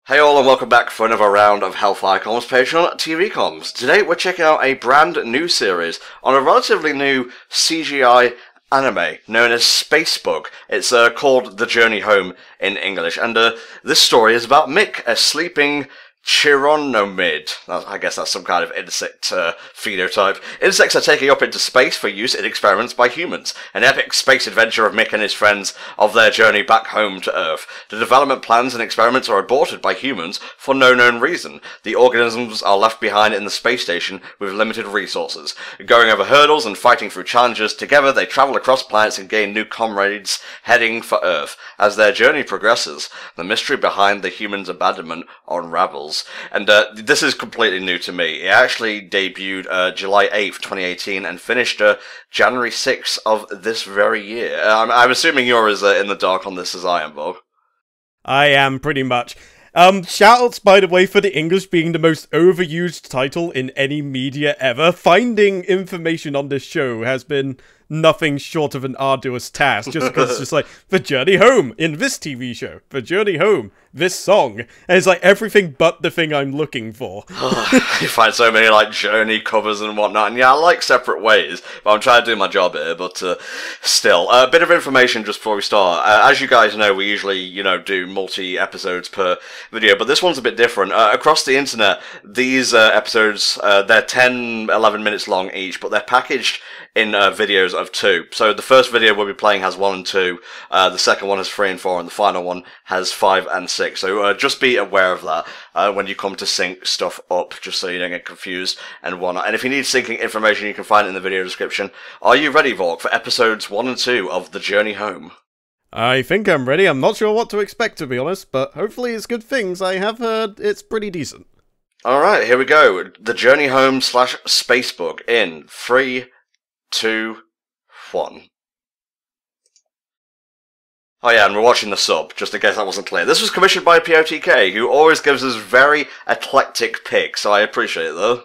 Hey all and welcome back for another round of HellfireComms Patreon TV Comms. Today we're checking out a brand new series on a relatively new CGI anime known as Spacebug. It's called The Journey Home in English, and this story is about Mick, a sleeping chironomid. I guess that's some kind of insect phenotype. Insects are taken up into space for use in experiments by humans. An epic space adventure of Mick and his friends of their journey back home to Earth. The development plans and experiments are aborted by humans for no known reason. The organisms are left behind in the space station with limited resources. Going over hurdles and fighting through challenges, together they travel across planets and gain new comrades heading for Earth. As their journey progresses, the mystery behind the humans' abandonment unravels. And this is completely new to me. It actually debuted July 8th, 2018 and finished January 6th of this very year. I'm assuming you're as in the dark on this as I am, Bob. I am, pretty much. Shoutouts, by the way, for the English being the most overused title in any media ever. Finding information on this show has been nothing short of an arduous task, just because it's just like, The Journey Home in this TV show, The Journey Home, this song, and it's like everything but the thing I'm looking for. You find so many like Journey covers and whatnot, and yeah, I like Separate Ways, but I'm trying to do my job here, but still. A bit of information just before we start. As you guys know, we usually, do multi-episodes per video, but this one's a bit different. Across the internet, these episodes, they're 10, 11 minutes long each, but they're packaged in videos of 2. So the first video we'll be playing has 1 and 2, the second one has 3 and 4, and the final one has 5 and 6. So just be aware of that when you come to sync stuff up, just so you don't get confused and whatnot. And if you need syncing information, you can find it in the video description. Are you ready, Vork, for episodes 1 and 2 of The Journey Home? I think I'm ready. I'm not sure what to expect, to be honest, but hopefully it's good things. I have heard it's pretty decent. Alright, here we go. The Journey Home / Spacebug in 3, 2, 1. Oh yeah, and we're watching the sub, just in case that wasn't clear. This was commissioned by POTK, who always gives us very eclectic picks, so I appreciate it though.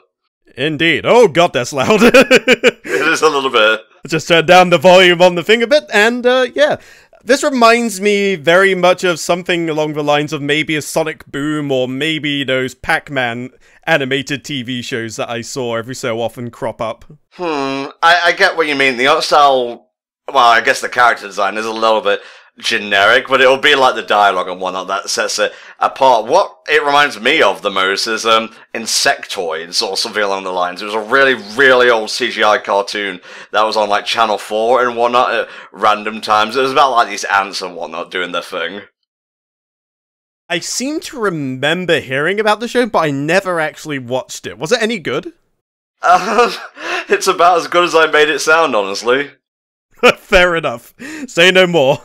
Indeed. Oh god, that's loud. It is a little bit. Just turned down the volume on the thing a bit, and yeah. This reminds me very much of something along the lines of maybe a Sonic Boom, or maybe those Pac-Man animated TV shows that I saw every so often crop up. I get what you mean. The art style, well, I guess the character design is a little bit generic, but it'll be like the dialogue and whatnot that sets it apart. What it reminds me of the most is Insectoids or something along the lines. It was a really, really old CGI cartoon that was on like Channel 4 and whatnot at random times. It was about like these ants and whatnot doing their thing. I seem to remember hearing about the show, but I never actually watched it. Was it any good? It's about as good as I made it sound, honestly. Fair enough. Say no more.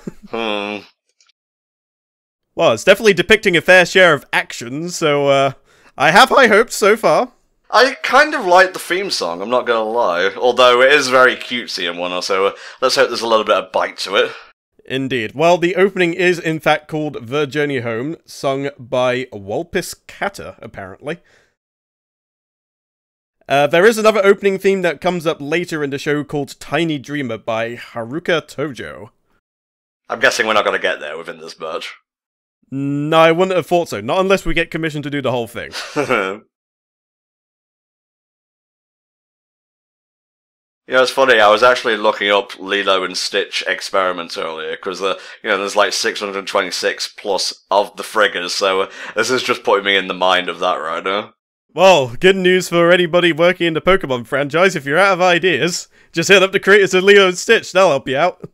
Well, it's definitely depicting a fair share of action, so I have high hopes so far. I kind of like the theme song, I'm not gonna lie. Although it is very cutesy and whatnot, so let's hope there's a little bit of bite to it. Indeed. Well, the opening is in fact called The Journey Home, sung by Walpus Kata, apparently. There is another opening theme that comes up later in the show called Tiny Dreamer by Haruka Tojo. I'm guessing we're not going to get there within this batch. No, I wouldn't have thought so. Not unless we get commissioned to do the whole thing. It's funny, I was actually looking up Lilo and Stitch experiments earlier, because, there's like 626 plus of the friggers, so this is just putting me in the mind of that right now. Well, good news for anybody working in the Pokemon franchise. If you're out of ideas, just hit up the creators of Lilo and Stitch. They'll help you out.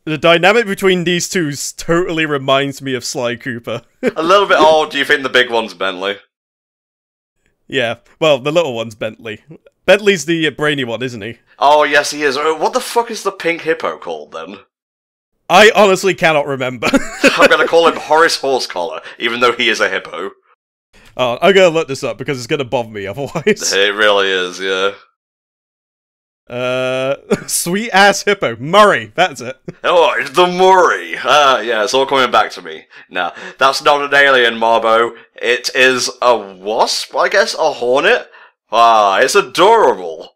The dynamic between these two totally reminds me of Sly Cooper. A little bit. Oh, do you think the big one's Bentley? Yeah, well, the little one's Bentley. Bentley's the brainy one, isn't he? Oh, yes, he is. What the fuck is the pink hippo called, then? I honestly cannot remember. I'm gonna call him Horace Horsecollar, even though he is a hippo. Oh, I'm gonna look this up because it's gonna bother me otherwise. It really is, yeah. Sweet ass hippo. Murray, that's it. Oh, it's the Murray. Yeah, it's all coming back to me. Now, that's not an alien, Marbo. It is a wasp, I guess? A hornet? Ah, it's adorable.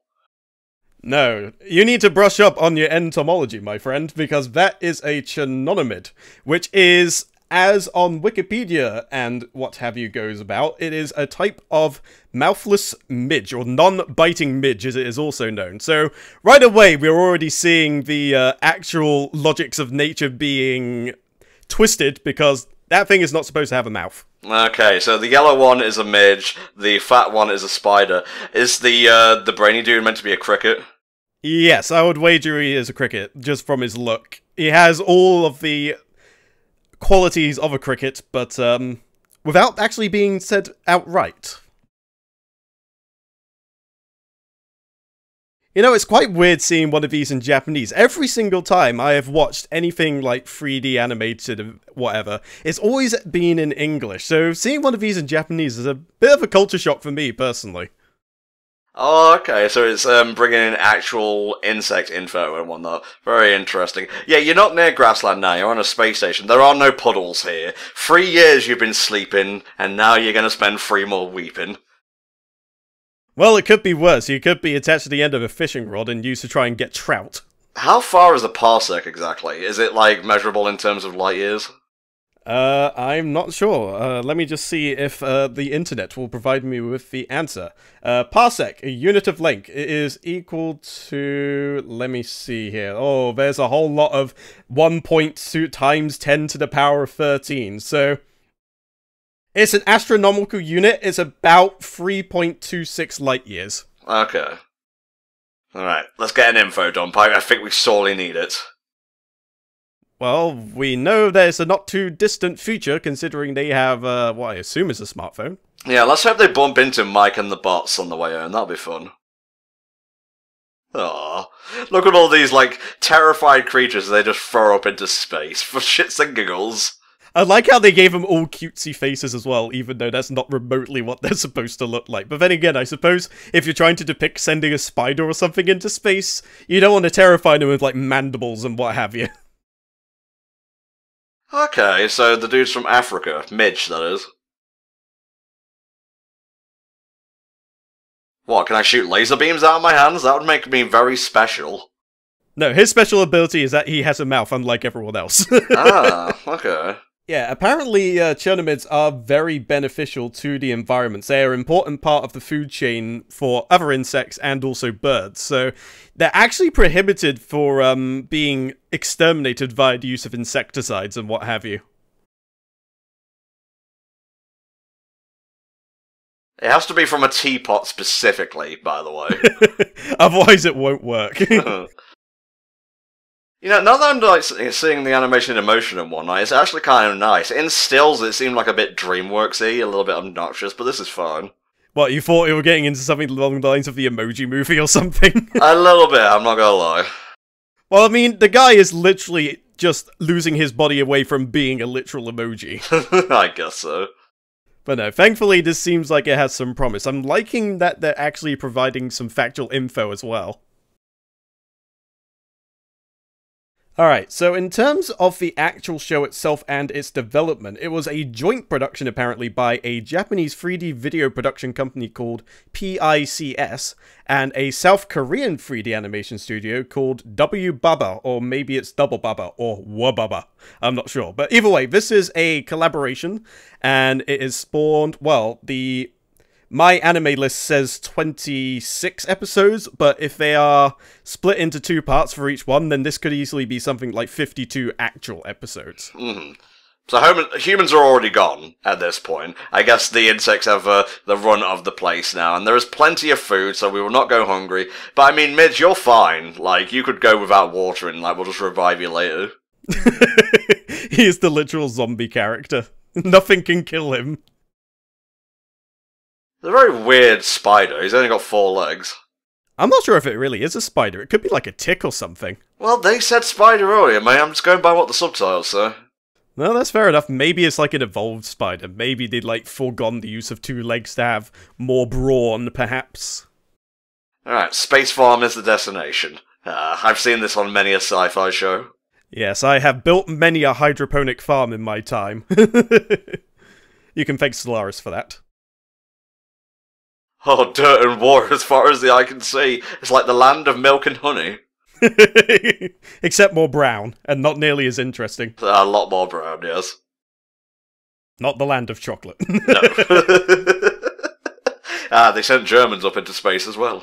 No, you need to brush up on your entomology, my friend, because that is a chinomid, which is, as on Wikipedia and what have you goes about, it is a type of mouthless midge, or non-biting midge as it is also known. So, right away, we're already seeing the actual logics of nature being twisted, because that thing is not supposed to have a mouth. Okay, so the yellow one is a midge, the fat one is a spider. Is the brainy dude meant to be a cricket? Yes, I would wager he is a cricket, just from his look. He has all of the qualities of a cricket, but without actually being said outright. You know, it's quite weird seeing one of these in Japanese. Every single time I have watched anything like 3D animated or whatever, it's always been in English. So seeing one of these in Japanese is a bit of a culture shock for me, personally. Oh, okay, so it's bringing in actual insect info and whatnot. Very interesting. Yeah, you're not near grassland now, you're on a space station. There are no puddles here. 3 years you've been sleeping, and now you're gonna spend 3 more weeping. Well, it could be worse. You could be attached to the end of a fishing rod and used to try and get trout. How far is a parsec exactly? Is it, like, measurable in terms of light years? I'm not sure. Let me just see if the internet will provide me with the answer. Parsec, a unit of length, it is equal to... Let me see here. Oh, there's a whole lot of 1.2 times 10 to the power of 13, so... It's an astronomical unit. It's about 3.26 light years. Okay. Alright, let's get an info dump. I think we sorely need it. Well, we know there's a not too distant future, considering they have, what I assume is a smartphone. Yeah, let's hope they bump into Mike and the bots on the way home. That'll be fun. Aww. Look at all these, like, terrified creatures they just throw up into space for shits and giggles. I like how they gave them all cutesy faces as well, even though that's not remotely what they're supposed to look like. But then again, I suppose if you're trying to depict sending a spider or something into space, you don't want to terrify them with, like, mandibles and what have you. Okay, so the dude's from Africa. Midge, that is. What, can I shoot laser beams out of my hands? That would make me very special. No, his special ability is that he has a mouth, unlike everyone else. Ah, okay. Yeah, apparently chinomids are very beneficial to the environment. They are an important part of the food chain for other insects and also birds. So they're actually prohibited for being exterminated via the use of insecticides and what have you. It has to be from a teapot specifically, by the way. Otherwise it won't work. You know, now that I'm like seeing the animation in motion and whatnot, it's actually kind of nice. In stills, it seemed like a bit DreamWorks-y, a little bit obnoxious, but this is fine. What, you thought you were getting into something along the lines of the Emoji Movie or something? A little bit, I'm not gonna lie. Well, I mean, the guy is literally just losing his body away from being a literal emoji. I guess so. But no, thankfully this seems like it has some promise. I'm liking that they're actually providing some factual info as well. Alright, so in terms of the actual show itself and its development, it was a joint production apparently by a Japanese 3D video production company called PICS and a South Korean 3D animation studio called W Baba, or maybe it's Double Baba, or Wababa, I'm not sure. But either way, this is a collaboration, and it is spawned, well, my anime list says 26 episodes, but if they are split into 2 parts for each one, then this could easily be something like 52 actual episodes. Mm-hmm. So humans are already gone at this point. I guess the insects have the run of the place now, and there is plenty of food, so we will not go hungry. But I mean, Midge, you're fine. Like, you could go without water and, like, we'll just revive you later. He is the literal zombie character. Nothing can kill him. It's a very weird spider. He's only got 4 legs. I'm not sure if it really is a spider. It could be like a tick or something. Well, they said spider earlier, mate. I'm just going by what the subtitles say. No, that's fair enough. Maybe it's like an evolved spider. Maybe they'd like foregone the use of 2 legs to have more brawn, perhaps. Alright, Space Farm is the destination. I've seen this on many a sci-fi show. Yes, I have built many a hydroponic farm in my time. You can thank Solaris for that. Oh, dirt and water as far as the eye can see. It's like the land of milk and honey. Except more brown, and not nearly as interesting. A lot more brown, yes. Not the land of chocolate. No. They sent Germans up into space as well.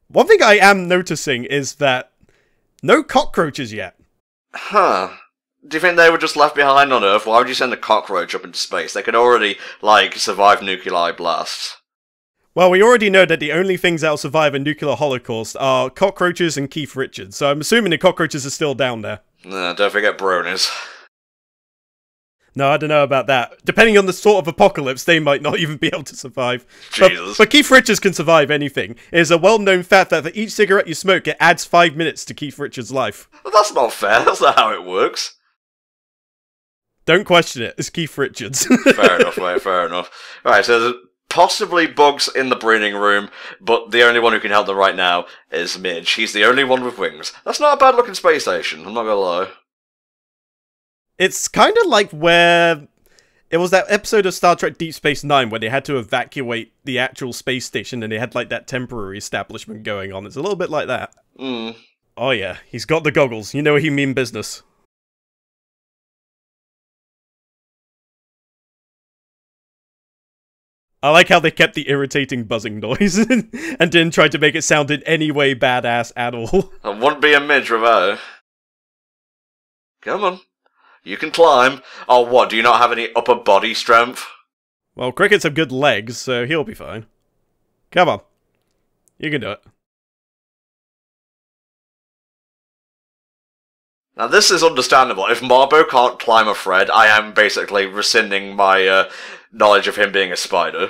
One thing I am noticing is that no cockroaches yet. Huh. Do you think they were just left behind on Earth? Why would you send a cockroach up into space? They could already, survive nuclei blasts. Well, we already know that the only things that'll survive a nuclear holocaust are cockroaches and Keith Richards, so I'm assuming the cockroaches are still down there. Don't forget bronies. No, I don't know about that. Depending on the sort of apocalypse, they might not even be able to survive. Jesus. But Keith Richards can survive anything. It is a well-known fact that for each cigarette you smoke, it adds 5 minutes to Keith Richards' life. Well, that's not fair. That's not how it works. Don't question it. It's Keith Richards. Fair enough, mate. Fair enough. Right, so there's possibly bugs in the breeding room, but the only one who can help them right now is Midge. He's the only one with wings. That's not a bad-looking space station, I'm not gonna lie. It's kind of like where... It was that episode of Star Trek Deep Space Nine where they had to evacuate the actual space station and they had like that temporary establishment going on. It's a little bit like that. Oh yeah, he's got the goggles. You know he mean business. I like how they kept the irritating buzzing noise and didn't try to make it sound in any way badass at all. I wouldn't be a Midge without it. Come on. You can climb. Oh, what? Do you not have any upper body strength? Well, Crickets have good legs, so he'll be fine. Come on. You can do it. Now, this is understandable. If Marbo can't climb a thread, I am basically rescinding my knowledge of him being a spider.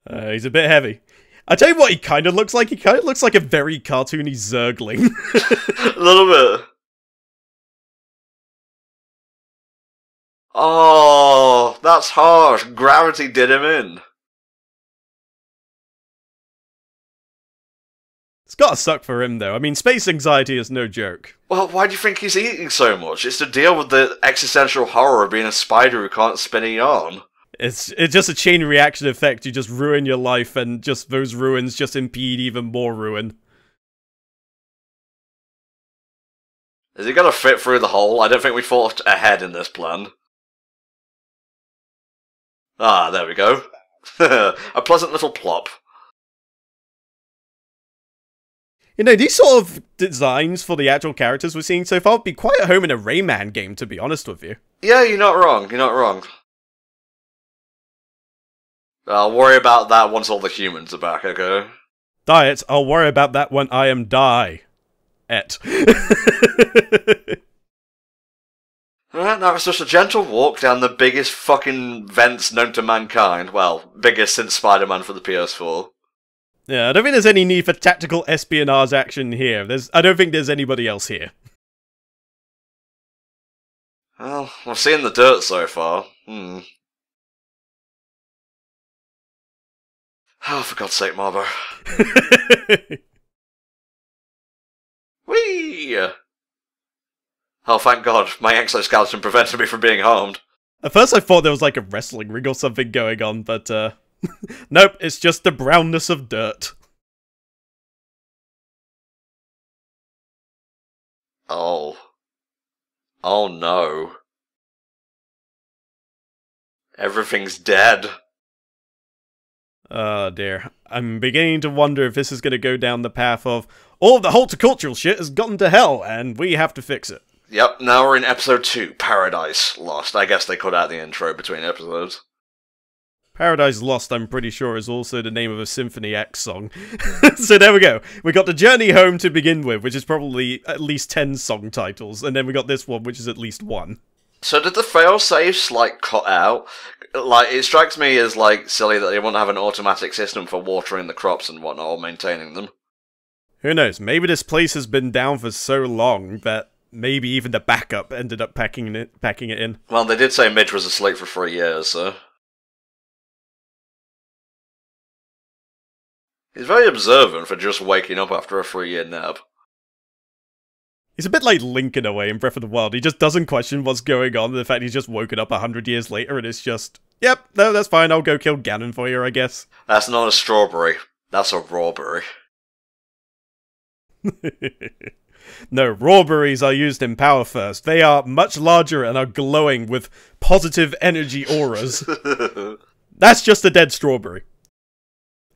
He's a bit heavy. I tell you what he kind of looks like. He kind of looks like a very cartoony Zergling. A little bit. Oh, that's harsh. Gravity did him in. It's gotta suck for him, though. I mean, space anxiety is no joke. Well, why do you think he's eating so much? It's to deal with the existential horror of being a spider who can't spin a yarn. It's just a chain reaction effect. You just ruin your life, and just those ruins just impede even more ruin. Is he gonna fit through the hole? I don't think we thought ahead in this plan. Ah, there we go. A pleasant little plop. You know, these sort of designs for the actual characters we're seeing so far would be quite at home in a Rayman game, to be honest with you. Yeah, you're not wrong. You're not wrong. I'll worry about that once all the humans are back, okay? Diet, I'll worry about that when I am die-et. Alright, now it's just a gentle walk down the biggest fucking vents known to mankind. Well, biggest since Spider-Man for the PS4. Yeah, I don't think there's any need for tactical espionage action here. I don't think there's anybody else here. Well, I've seen the dirt so far. Oh, for God's sake, Marbo. Whee! Oh, thank God, my exoskeleton prevented me from being harmed. At first I thought there was like a wrestling ring or something going on, but nope, it's just the brownness of dirt. Oh. Oh no. Everything's dead. Oh dear. I'm beginning to wonder if this is going to go down the path of all of the horticultural shit has gotten to hell, and we have to fix it. Yep, now we're in episode 2, Paradise Lost. I guess they cut out the intro between episodes. Paradise Lost, I'm pretty sure, is also the name of a Symphony X song. So there we go. We got the Journey Home to begin with, which is probably at least 10 song titles, and then we got this one, which is at least 1. So did the fail-safes, cut out? It strikes me as, silly that they won't have an automatic system for watering the crops and whatnot, or maintaining them. Who knows, maybe this place has been down for so long that maybe even the backup ended up packing it in. Well, they did say Midge was asleep for 3 years, so... He's very observant for just waking up after a 3-year nap. He's a bit like Link in a way in Breath of the Wild. He just doesn't question what's going on. The fact he's just woken up 100 years later and it's just, yep, no, that's fine. I'll go kill Ganon for you, I guess. That's not a strawberry. That's a rawberry. No, rawberries are used in Power First. They are much larger and are glowing with positive energy auras. That's just a dead strawberry.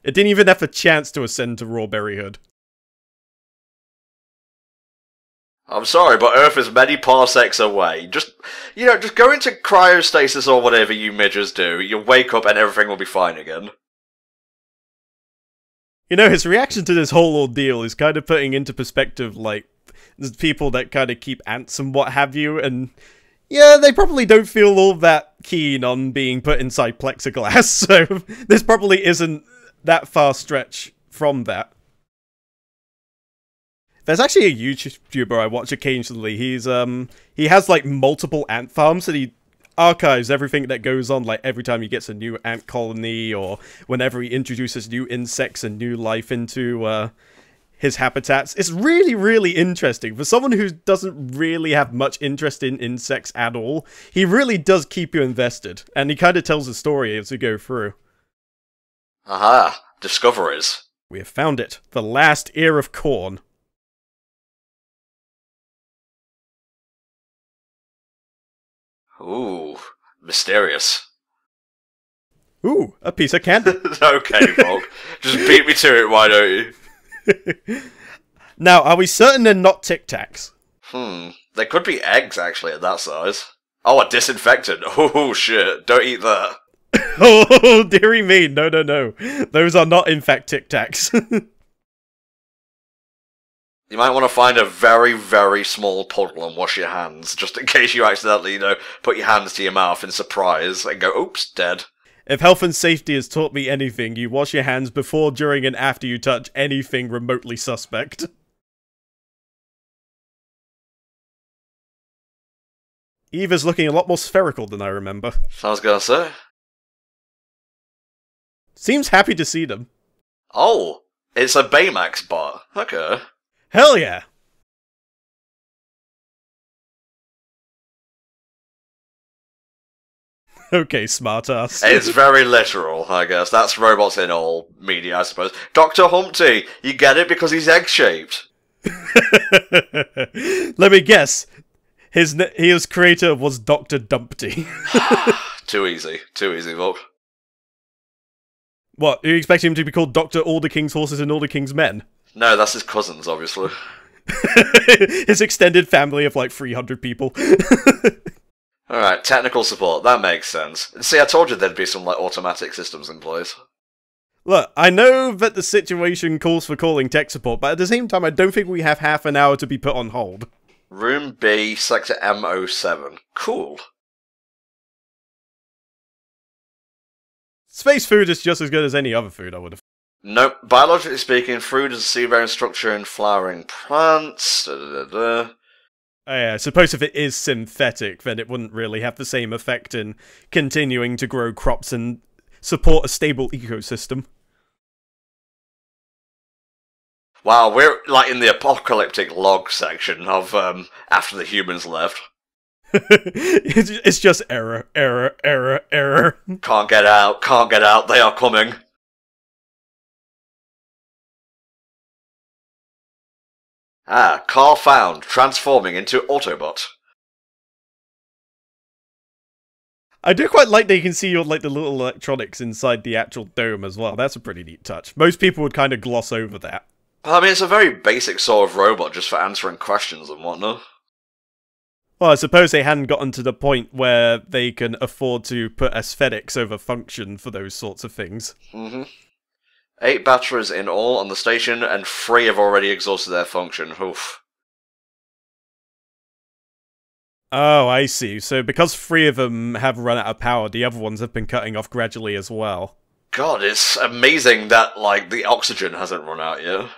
It didn't even have a chance to ascend to rawberryhood. I'm sorry, but Earth is many parsecs away. Just go into cryostasis or whatever you midgets do. You'll wake up and everything will be fine again. You know, his reaction to this whole ordeal is kind of putting into perspective, like, there's people that kind of keep ants and what have you, and yeah, they probably don't feel all that keen on being put inside plexiglass, so this probably isn't that far stretch from that. There's actually a YouTuber I watch occasionally. He has like multiple ant farms, and he archives everything that goes on, like every time he gets a new ant colony, or whenever he introduces new insects and new life into his habitats. It's really, really interesting. For someone who doesn't really have much interest in insects at all, he really does keep you invested, and he kind of tells the story as we go through. Aha, discoveries. We have found it. The last ear of corn. Ooh, mysterious. Ooh, a piece of candy. Okay, Bob. Just beat me to it, why don't you? Now, are we certain they're not Tic Tacs? They could be eggs, actually, at that size. Oh, a disinfectant. Oh, shit. Don't eat that. Oh, dearie me. No, no, no. Those are not, in fact, Tic Tacs. You might want to find a very, very small puddle and wash your hands, just in case you accidentally, put your hands to your mouth in surprise and go, oops, dead. If health and safety has taught me anything, you wash your hands before, during, and after you touch anything remotely suspect. Eva's looking a lot more spherical than I remember. I was gonna say. Seems happy to see them. Oh, it's a Baymax bot. Okay. Hell yeah! Okay, smartass. It's very literal, I guess. That's robots in all media, I suppose. Dr. Humpty, you get it because he's egg-shaped. Let me guess. His creator was Dr. Dumpty. Too easy, Volk. What, you expect him to be called Dr. All the King's Horses and All the King's Men? No, that's his cousins, obviously. His extended family of like 300 people. Alright, technical support, that makes sense. See, I told you there'd be some like automatic systems in place. Look, I know that the situation calls for calling tech support, but at the same time I don't think we have half an hour to be put on hold. Room B, Sector M07. Cool. Space food is just as good as any other food, I would have. Nope. Biologically speaking, fruit is a seed-bearing structure in flowering plants. Oh yeah, I suppose if it is synthetic, then it wouldn't really have the same effect in continuing to grow crops and support a stable ecosystem. Wow, we're like in the apocalyptic log section of after the humans left. It's just error, error, error, error. Can't get out, they are coming. Ah, car found, transforming into Autobot. I do quite like that you can see your the little electronics inside the actual dome as well. That's a pretty neat touch. Most people would kind of gloss over that. I mean, it's a very basic sort of robot just for answering questions and whatnot. Well, I suppose they hadn't gotten to the point where they can afford to put aesthetics over function for those sorts of things. 8 batteries in all on the station, and 3 have already exhausted their function. Oof. Oh, I see. So because 3 of them have run out of power, the other ones have been cutting off gradually as well. God, it's amazing that, like, the oxygen hasn't run out yet.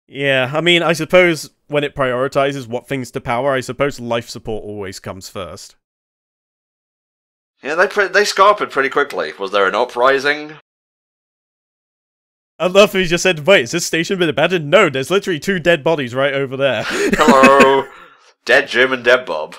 Yeah, I mean, I suppose when it prioritizes what things to power, I suppose life support always comes first. Yeah, they scarpered pretty quickly. Was there an uprising? I love how he just said, wait, is this station been abandoned? No, there's literally 2 dead bodies right over there. Hello. Dead Jim and Dead Bob.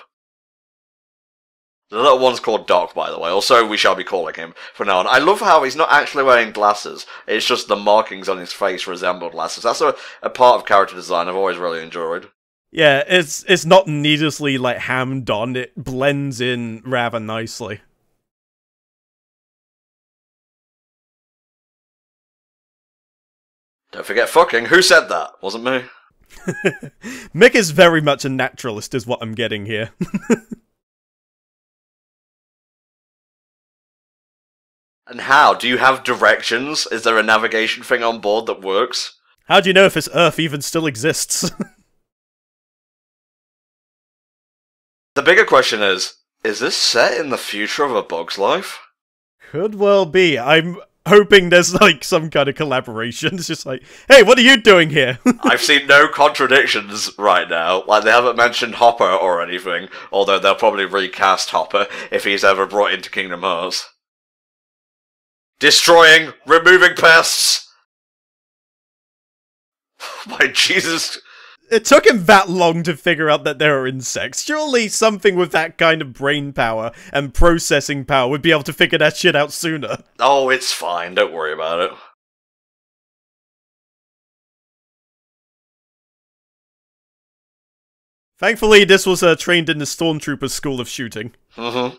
The little one's called Doc, by the way, or so we shall be calling him from now on. I love how he's not actually wearing glasses. It's just the markings on his face resemble glasses. That's a part of character design I've always really enjoyed. Yeah, it's not needlessly, like, hammed on. It blends in rather nicely. Don't forget fucking. Who said that? Wasn't me. Mick is very much a naturalist, is what I'm getting here. And how? Do you have directions? Is there a navigation thing on board that works? How do you know if this Earth even still exists? The bigger question is this set in the future of a bug's life? Could well be. I'm hoping there's, like, some kind of collaboration. It's just like, hey, what are you doing here? I've seen no contradictions right now. Like, they haven't mentioned Hopper or anything, although they'll probably recast Hopper if he's ever brought into Kingdom Hearts. Destroying, removing pests! My Jesus. It took him that long to figure out that there are insects. Surely something with that kind of brain power and processing power would be able to figure that shit out sooner. Oh, it's fine, don't worry about it. Thankfully, this was trained in the Stormtrooper School of Shooting. Mm-hmm.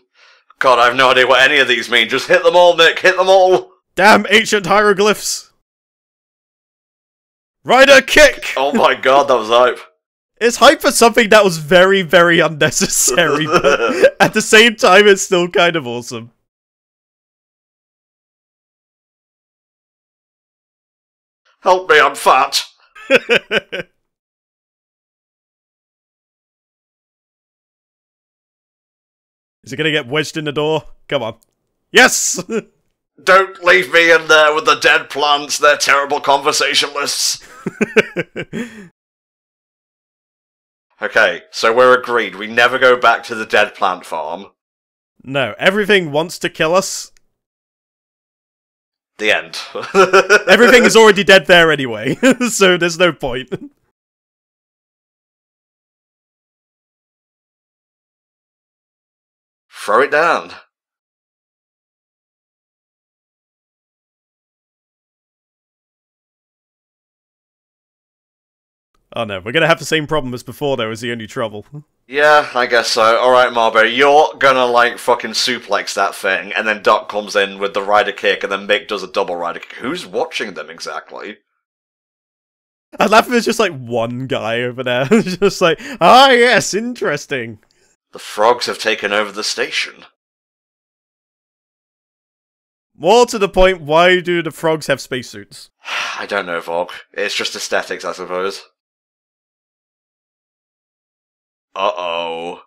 God, I have no idea what any of these mean. Just hit them all, Nick. Hit them all. Damn ancient hieroglyphs. Rider kick! Oh my god, that was hype. It's hype for something that was very, very unnecessary, but at the same time, it's still kind of awesome. Help me, I'm fat. Is it gonna get wedged in the door? Come on. Yes! Don't leave me in there with the dead plants, they're terrible conversationalists. Okay, so we're agreed, we never go back to the dead plant farm. No, everything wants to kill us. The end. Everything is already dead there anyway, so there's no point. Throw it down. Oh no, we're gonna have the same problem as before though, is the only trouble. Yeah, I guess so. Alright, Marbo, you're gonna, like, fucking suplex that thing, and then Doc comes in with the rider kick, and then Mick does a double rider kick. Who's watching them exactly? I laugh if there's just like one guy over there, just like, ah yes, interesting. The frogs have taken over the station. More to the point, why do the frogs have spacesuits? I don't know, Vog. It's just aesthetics, I suppose. Uh-oh.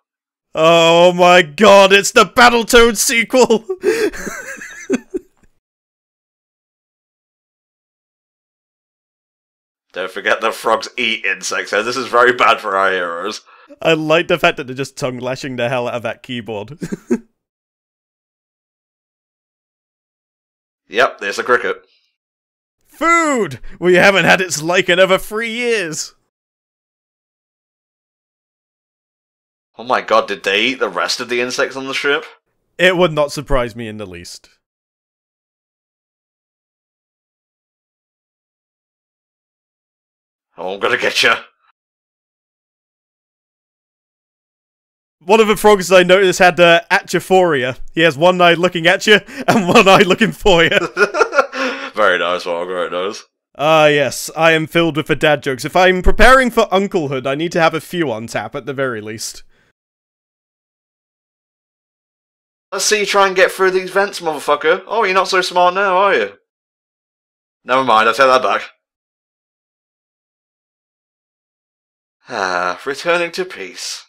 Oh my god, it's the Battletoads sequel! Don't forget that frogs eat insects, so this is very bad for our heroes. I like the fact that they're just tongue-lashing the hell out of that keyboard. Yep, there's a cricket. Food! We haven't had its like in over 3 years! Oh my god, did they eat the rest of the insects on the ship? It would not surprise me in the least. Oh, I'm gonna get you. One of the frogs I noticed had atchophoria. He has one eye looking at you, and one eye looking for you. Very nice, Vog, very nice. Ah, yes, I am filled with the dad jokes. If I'm preparing for unclehood, I need to have a few on tap at the very least. Let's see you try and get through these vents, motherfucker. Oh, you're not so smart now, are you? Never mind, I take that back. Ah, returning to peace.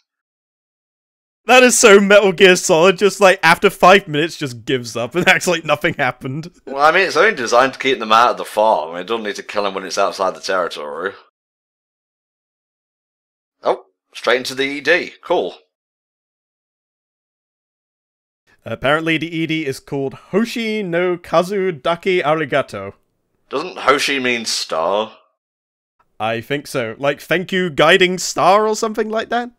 That is so Metal Gear Solid, just like after 5 minutes just gives up and acts like nothing happened. Well, I mean, it's only designed to keep them out of the farm. I mean, it doesn't need to kill them when it's outside the territory. Oh, straight into the ED. Cool. Apparently the ED is called Hoshi no Kazu Daki Arigato. Doesn't Hoshi mean star? I think so. Like, thank you, guiding star or something like that?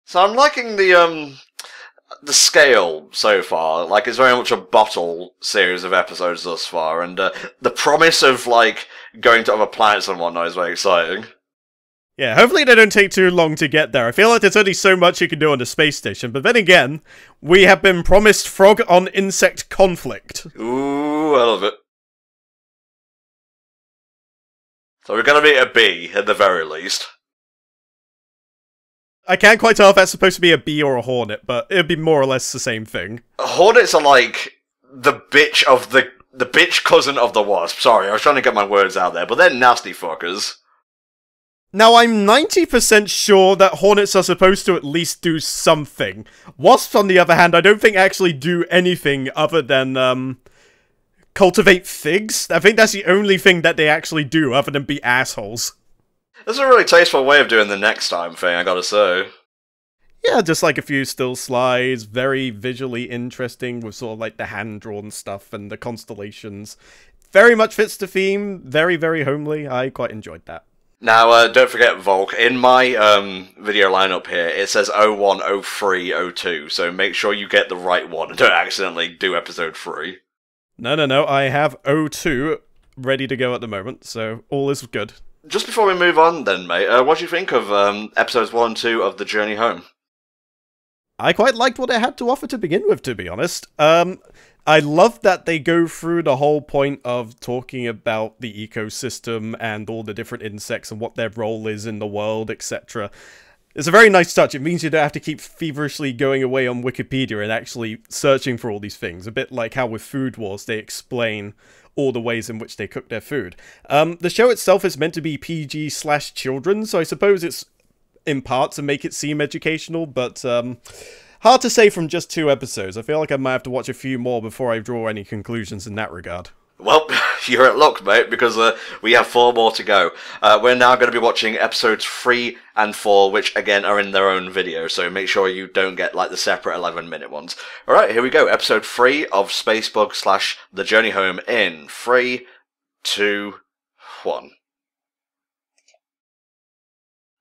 So I'm liking the scale so far. Like, it's very much a bottle series of episodes thus far, and the promise of, like, going to other planets and whatnot is very exciting. Yeah, hopefully they don't take too long to get there. I feel like there's only so much you can do on the space station, but then again, we have been promised frog-on-insect conflict. Ooh, I love it. So we're gonna meet a bee, at the very least. I can't quite tell if that's supposed to be a bee or a hornet, but it'd be more or less the same thing. Hornets are like the bitch of the bitch cousin of the wasp. Sorry, I was trying to get my words out there, but they're nasty fuckers. Now, I'm 90% sure that hornets are supposed to at least do something. Wasps, on the other hand, I don't think actually do anything other than, cultivate figs. I think that's the only thing that they actually do, other than be assholes. That's a really tasteful way of doing the next time thing, I gotta say. Yeah, just like a few still slides, very visually interesting with sort of like the hand-drawn stuff and the constellations. Very much fits the theme, very, very homely. I quite enjoyed that. Now, don't forget, Volk, in my video lineup here, it says 01, 03, 02, so make sure you get the right one and don't accidentally do episode 3. No, I have 02 ready to go at the moment, so all is good. Just before we move on then, mate, what do you think of episodes 1 and 2 of The Journey Home? I quite liked what it had to offer to begin with, to be honest. I love that they go through the whole point of talking about the ecosystem and all the different insects and what their role is in the world, etc. It's a very nice touch. It means you don't have to keep feverishly going away on Wikipedia and actually searching for all these things. A bit like how with Food Wars they explain all the ways in which they cook their food. The show itself is meant to be PG/children, so I suppose it's in part to make it seem educational, but hard to say from just 2 episodes. I feel like I might have to watch a few more before I draw any conclusions in that regard. Well, you're at luck, mate, because we have 4 more to go. We're now going to be watching episodes 3 and 4, which, again, are in their own video, so make sure you don't get, like, the separate 11-minute ones. Alright, here we go. Episode 3 of Spacebug / The Journey Home in 3, 2, 1.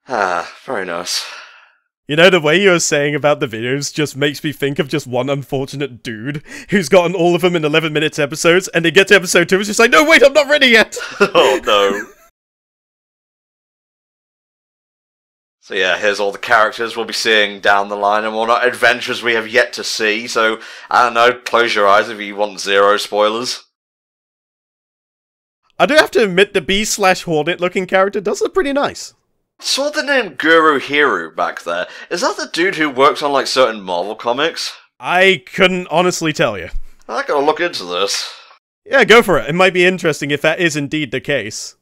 Ah, very nice. You know, the way you were saying about the videos just makes me think of just one unfortunate dude who's gotten all of them in 11-minute episodes, and they get to episode 2 and it's just like, no, wait, I'm not ready yet! Oh, no. So yeah, here's all the characters we'll be seeing down the line and whatnot, adventures we have yet to see, so, I don't know, close your eyes if you want 0 spoilers. I do have to admit the bee/hornet looking character does look pretty nice. Saw the name Guru Hero back there. Is that the dude who works on, like, certain Marvel comics? I couldn't honestly tell you. I gotta look into this. Yeah, go for it. It might be interesting if that is indeed the case.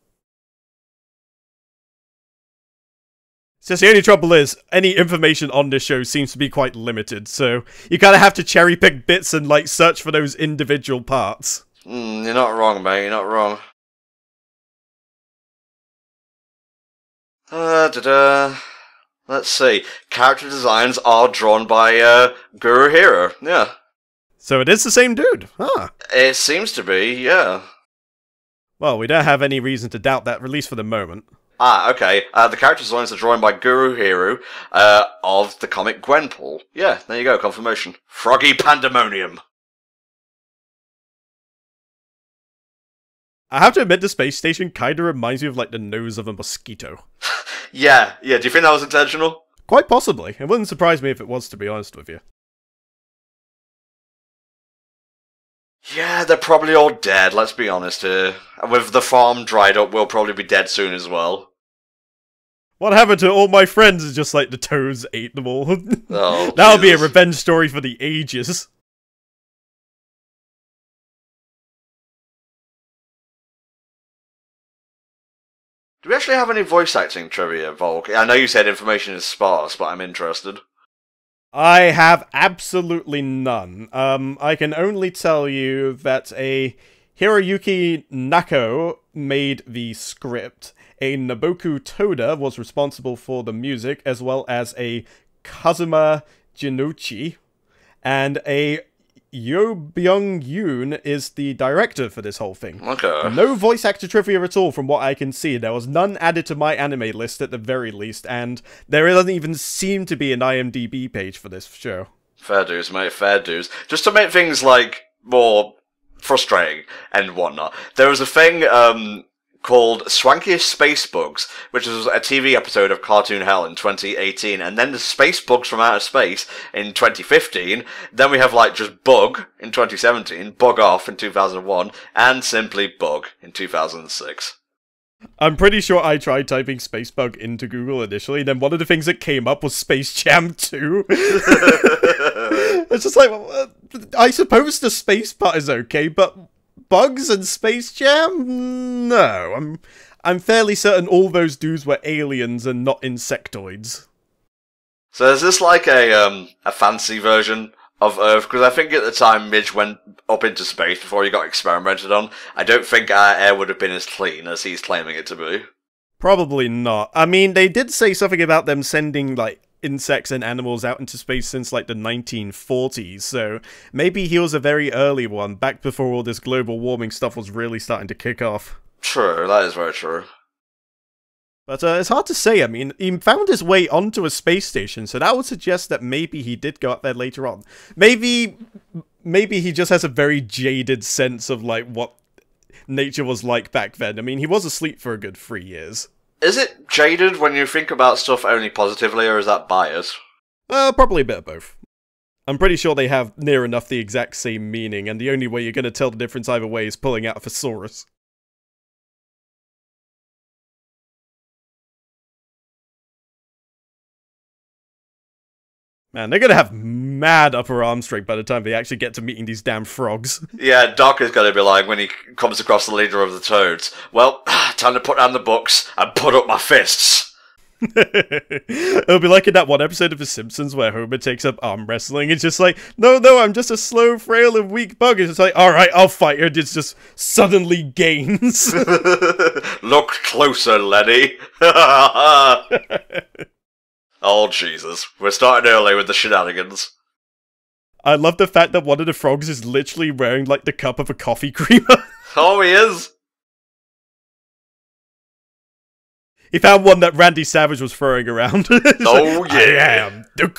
It's just the only trouble is, any information on this show seems to be quite limited, so you kinda have to cherry pick bits and, like, search for those individual parts. You're not wrong, mate, you're not wrong. Let's see. Character designs are drawn by Guru Hero, yeah. So it is the same dude, huh? It seems to be, yeah. Well, we don't have any reason to doubt that, at least for the moment. Ah, okay. The character designs are drawn by Guru Hero of the comic Gwenpool. Yeah, there you go, confirmation. Froggy Pandemonium. I have to admit the space station kinda reminds me of, like, the nose of a mosquito. Yeah, do you think that was intentional? Quite possibly. It wouldn't surprise me if it was, to be honest with you. Yeah, they're probably all dead, let's be honest here. And with the farm dried up, we'll probably be dead soon as well. What happened to all my friends is just like the toads ate them all. Oh, that'll be a Jesus. revenge story for the ages. Do we actually have any voice acting trivia, Volk? I know you said information is sparse, but I'm interested. I have absolutely none. I can only tell you that a Hiroyuki Nako made the script, a Nobuku Toda was responsible for the music, as well as a Kazuma Jinuchi, and a Yo Byung-yoon is the director for this whole thing. Okay. No voice actor trivia at all from what I can see. There was none added to my anime list at the very least, and there doesn't even seem to be an IMDb page for this show. Fair dues, mate, fair dues. Just to make things, like, more frustrating and whatnot, there was a thing, called Swankiest Space Bugs, which was a TV episode of Cartoon Hell in 2018, and then the Space Bugs from Outer Space in 2015, then we have, like, just Bug in 2017, Bug Off in 2001, and simply Bug in 2006. I'm pretty sure I tried typing Spacebug into Google initially, then one of the things that came up was Space Jam 2. It's just like, well, I suppose the space part is okay, but bugs and Space Jam? No, I'm fairly certain all those dudes were aliens and not insectoids. So is this like a fancy version of Earth? Because I think at the time Midge went up into space before he got experimented on. I don't think our air would have been as clean as he's claiming it to be. Probably not. I mean, they did say something about them sending, like, insects and animals out into space since, like, the 1940s, so maybe he was a very early one, back before all this global warming stuff was really starting to kick off. True, that is very true. But it's hard to say. I mean, he found his way onto a space station, so that would suggest that maybe he did go up there later on. Maybe he just has a very jaded sense of, like, what nature was like back then. I mean, he was asleep for a good 3 years. Is it jaded when you think about stuff only positively, or is that biased? Probably a bit of both. I'm pretty sure they have near enough the exact same meaning, and the only way you're going to tell the difference either way is pulling out a thesaurus. Man, they're gonna have mad upper arm strength by the time they actually get to meeting these damn frogs. Yeah, Doc is going to be like, when he comes across the leader of the Toads, well, time to put down the books and put up my fists. It'll be like in that one episode of The Simpsons where Homer takes up arm wrestling. It's just like, no, I'm just a slow, frail, and weak bug. It's just like, alright, I'll fight her. It just suddenly gains. Look closer, Lenny. Oh, Jesus. We're starting early with the shenanigans. I love the fact that one of the frogs is literally wearing, like, the cup of a coffee creamer. Oh, he is? He found one that Randy Savage was throwing around. Oh, like, yeah. I am the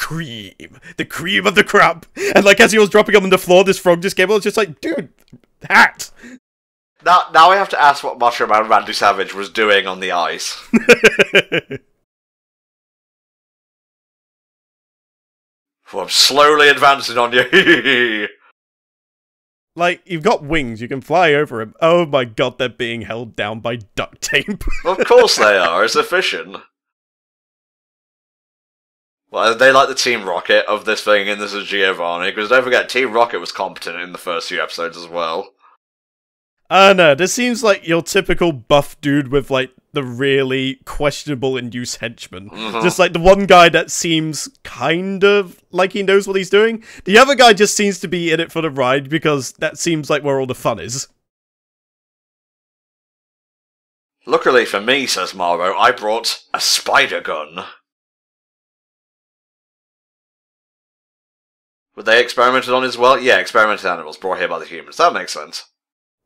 cream of the crop. And, like, as he was dropping him on the floor, this frog just came out, just like, dude, hat. Now I have to ask what Macho Man Randy Savage was doing on the ice. Well, I'm slowly advancing on you. Like, you've got wings, you can fly over him. Oh my god, they're being held down by duct tape. Of course they are, it's efficient. Well, they like the Team Rocket of this thing, and this is Giovanni, because don't forget, Team Rocket was competent in the first few episodes as well. No, this seems like your typical buff dude with, like, the really questionable in-use henchman. Just like the one guy that seems kind of like he knows what he's doing. The other guy just seems to be in it for the ride because that seems like where all the fun is. Luckily for me, says Morrow, I brought a spider gun. Were they experimented on as well? Yeah, experimented animals brought here by the humans. That makes sense.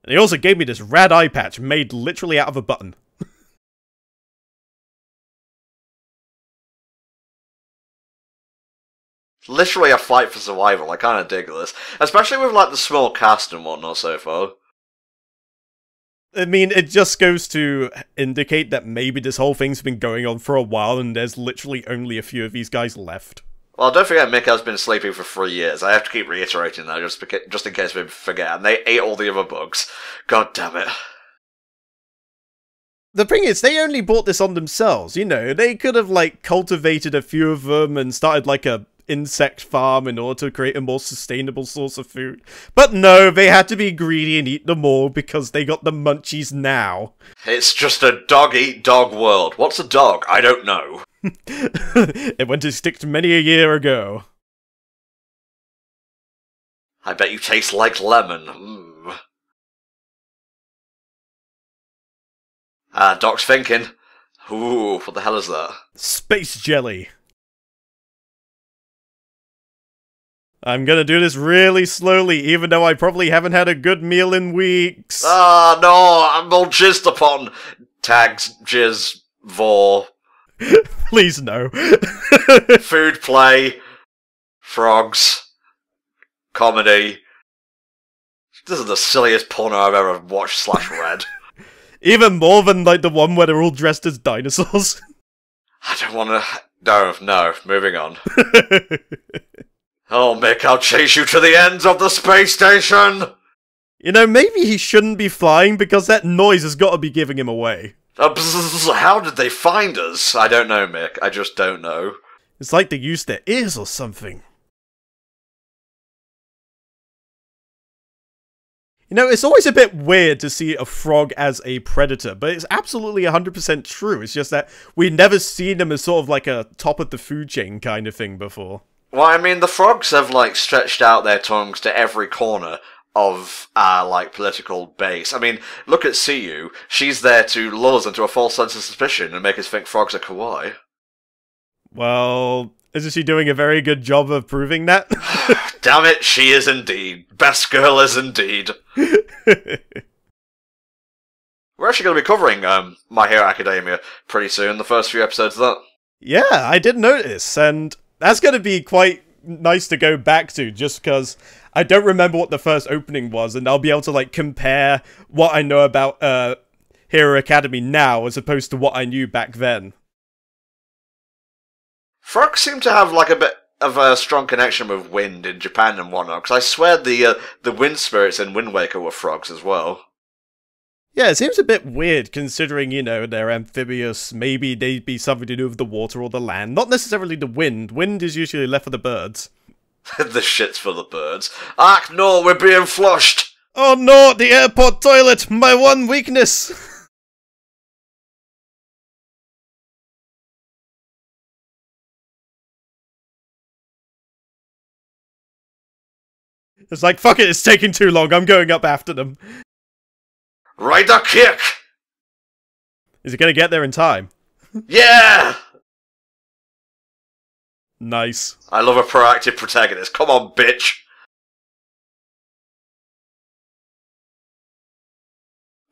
And he also gave me this rad eye patch made literally out of a button. Literally a fight for survival. I kind of dig this. Especially with, like, the small cast and whatnot so far. I mean, it just goes to indicate that maybe this whole thing's been going on for a while and there's literally only a few of these guys left. Well, don't forget Mikhail's been sleeping for 3 years. I have to keep reiterating that just in case we forget. And they ate all the other bugs. God damn it. The thing is, they only bought this on themselves, you know. They could have, like, cultivated a few of them and started, like, a insect farm in order to create a more sustainable source of food. But no, they had to be greedy and eat them all because they got the munchies now. It's just a dog-eat-dog world. What's a dog? I don't know. It went extinct many a year ago. I bet you taste like lemon. Doc's thinking. Ooh, what the hell is that? Space jelly. I'm gonna do this really slowly, even though I probably haven't had a good meal in weeks. Ah, no, I'm all jizzed upon. Tags, jizz, vor. Please no. Food play. Frogs. Comedy. This is the silliest porno I've ever watched / read. Even more than, like, the one where they're all dressed as dinosaurs. I don't want to... No, moving on. Oh, Mick, I'll chase you to the ends of the space station! You know, maybe he shouldn't be flying because that noise has got to be giving him away. How did they find us? I don't know, Mick. I just don't know. It's like they used their ears or something. You know, it's always a bit weird to see a frog as a predator, but it's absolutely 100% true. It's just that we've never seen them as sort of like a top of the food chain kind of thing before. Well, I mean, the frogs have, like, stretched out their tongues to every corner of our, like, political base. I mean, look at Siyu. She's there to lull us into a false sense of suspicion and make us think frogs are kawaii. Well, isn't she doing a very good job of proving that? Damn it, she is indeed. Best girl is indeed. We're actually going to be covering My Hero Academia pretty soon, the first few episodes of that. Yeah, I did notice, and that's going to be quite nice to go back to, just because I don't remember what the first opening was, and I'll be able to, like, compare what I know about Hero Academy now as opposed to what I knew back then. Frogs seem to have, like, a bit of a strong connection with wind in Japan and whatnot, because I swear the wind spirits in Wind Waker were frogs as well. Yeah, it seems a bit weird considering, you know, they're amphibious, maybe they'd be something to do with the water or the land, not necessarily the wind. Wind is usually left for the birds. The shit's for the birds. Ah, no, we're being flushed! Oh no, the airport toilet, my one weakness! It's like, fuck it, it's taking too long, I'm going up after them. Ride the kick! Is he gonna get there in time? Yeah! Nice. I love a proactive protagonist. Come on, bitch!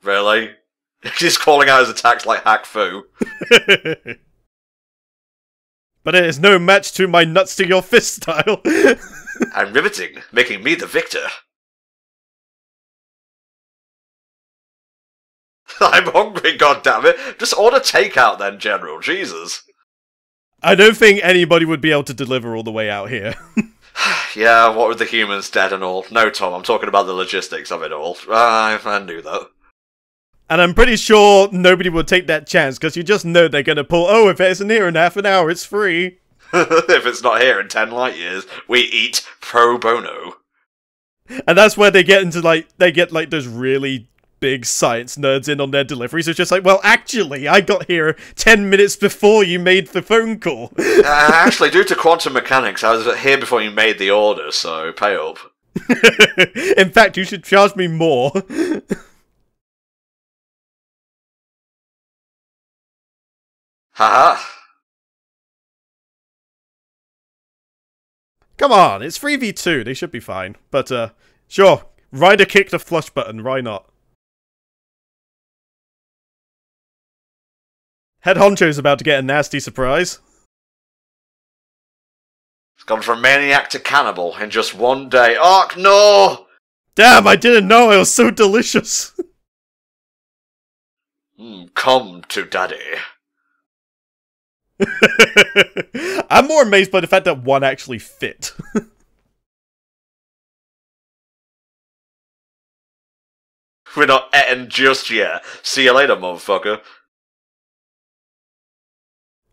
Really? He's calling out his attacks like Hack Fu. But it is no match to my nuts to your fist style. And riveting, making me the victor. I'm hungry, goddammit. Just order takeout then, General. Jesus. I don't think anybody would be able to deliver all the way out here. Yeah, what with the humans dead and all. No, Tom, I'm talking about the logistics of it all. I knew that. And I'm pretty sure nobody would take that chance, because you just know they're gonna pull, oh, if it isn't here in half an hour, it's free. If it's not here in 10 light years, we eat pro bono. And that's where they get into, like, those really big science nerds in on their deliveries. It's just like, well, actually, I got here 10 minutes before you made the phone call. Actually, due to quantum mechanics, I was here before you made the order, so pay up. In fact, you should charge me more. Haha. Come on, it's 3v2, they should be fine. But, sure, Ryder kick the flush button, why not? Head Honcho's about to get a nasty surprise. It's gone from maniac to cannibal in just one day. Oh, no! Damn, I didn't know it was so delicious. Come to daddy. I'm more amazed by the fact that one actually fit. We're not eating just yet. See you later, motherfucker.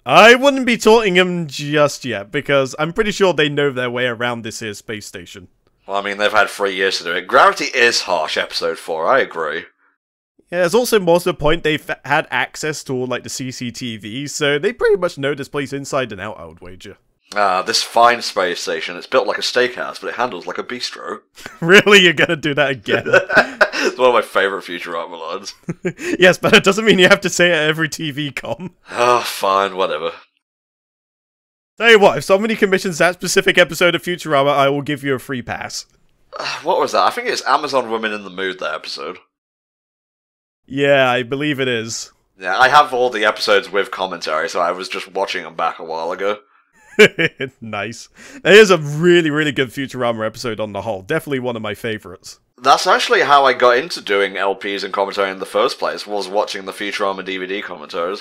I wouldn't be taunting him just yet, because I'm pretty sure they know their way around this here space station. Well, I mean, they've had 3 years to do it. Gravity is harsh, episode 4, I agree. Yeah, it's also more to the point they've had access to all, like, the CCTV, so they pretty much know this place inside and out, I would wager. This fine space station, it's built like a steakhouse, but it handles like a bistro. Really? You're gonna do that again? It's one of my favourite Futurama lines. Yes, but it doesn't mean you have to say it at every TV com. Oh, fine, whatever. Tell you what, if somebody commissions that specific episode of Futurama, I will give you a free pass. What was that? I think it's Amazon Women in the Mood, that episode. Yeah, I believe it is. Yeah, I have all the episodes with commentary, so I was just watching them back a while ago. Nice. It is a really, really good Futurama episode on the whole. Definitely one of my favourites. That's actually how I got into doing LPs and commentary in the first place, was watching the Futurama DVD commentaries.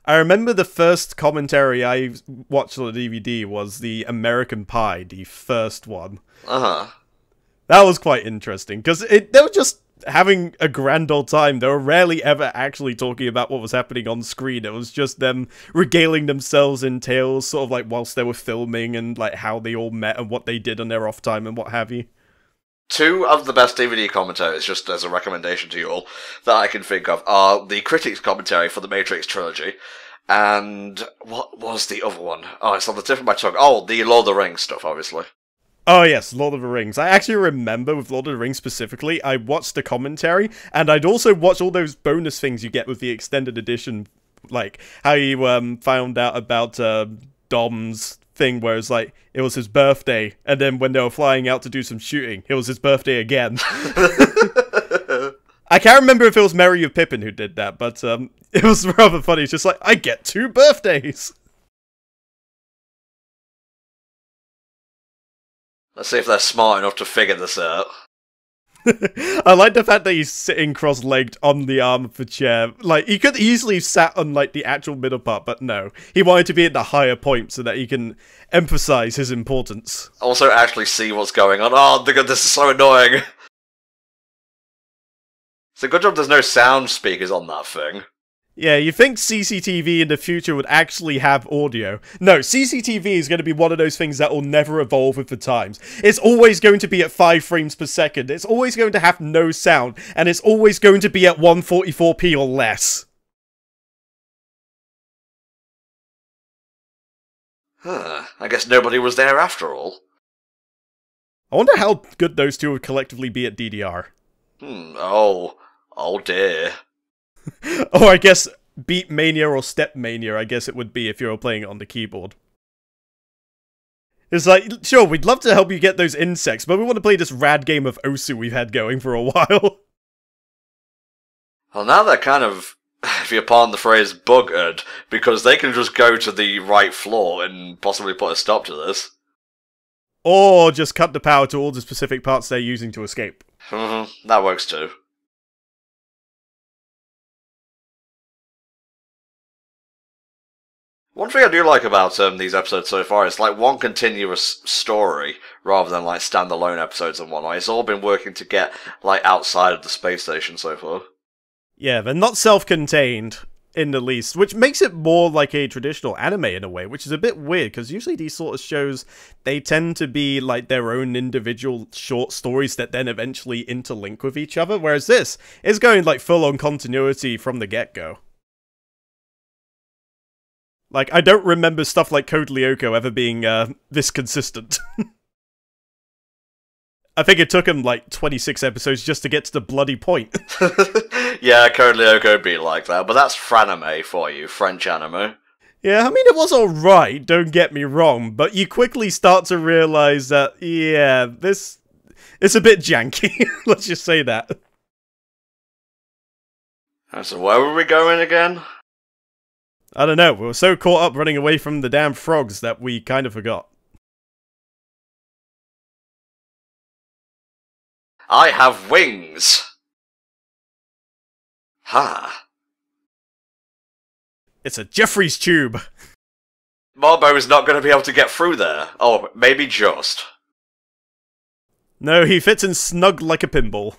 I remember the first commentary I watched on the DVD was the American Pie, the first one. Uh-huh. That was quite interesting, because they were just having a grand old time. They were rarely ever actually talking about what was happening on screen. It was just them regaling themselves in tales, sort of like whilst they were filming, and like how they all met and what they did on their off time and what have you. Two of the best DVD commentaries, just as a recommendation to you all, that I can think of, are the critics' commentary for the Matrix trilogy, and what was the other one? Oh, it's on the tip of my tongue. Oh, the Lord of the Rings stuff, obviously. Oh yes, Lord of the Rings. I actually remember with Lord of the Rings specifically, I watched the commentary, and I'd also watch all those bonus things you get with the extended edition, like how you found out about Dom's thing where it's like, it was his birthday, and then when they were flying out to do some shooting, it was his birthday again. I can't remember if it was Merry with Pippin who did that, but it was rather funny. It's just like, I get 2 birthdays! Let's see if they're smart enough to figure this out. I like the fact that he's sitting cross-legged on the arm of the chair. Like, he could easily have sat on, like, the actual middle part, but no. He wanted to be at the higher point so that he can emphasize his importance. Also actually see what's going on. Oh, this is so annoying. It's a good job there's no sound speakers on that thing. Yeah, you think CCTV in the future would actually have audio. No, CCTV is going to be one of those things that will never evolve with the times. It's always going to be at 5 frames per second, it's always going to have no sound, and it's always going to be at 144p or less. Huh, I guess nobody was there after all. I wonder how good those two would collectively be at DDR. Oh dear. Or I guess Beat Mania or Step Mania, I guess it would be if you were playing it on the keyboard. It's like, sure, we'd love to help you get those insects, but we want to play this rad game of Osu we've had going for a while. Well, now they're kind of, if you pardon the phrase, buggered, because they can just go to the right floor and possibly put a stop to this. Or just cut the power to all the specific parts they're using to escape. That works too. One thing I do like about these episodes so far is like one continuous story rather than like standalone episodes and whatnot. It's all been working to get like outside of the space station so far. Yeah, they're not self-contained in the least, which makes it more like a traditional anime in a way, which is a bit weird because usually these sort of shows, they tend to be like their own individual short stories that then eventually interlink with each other, whereas this is going like full-on continuity from the get-go. Like, I don't remember stuff like Code Lyoko ever being this consistent. I think it took him like 26 episodes just to get to the bloody point. Yeah, Code Lyoko would be like that, but that's Franime for you, French anime. Yeah, I mean, it was alright, don't get me wrong, but you quickly start to realize that, yeah, this is a bit janky. Let's just say that. So where were we going again? I don't know, we were so caught up running away from the damn frogs that we kind of forgot. I have wings! Ha! It's a Jeffrey's tube! Marbo is not going to be able to get through there. Oh, maybe just. No, he fits in snug like a pinball.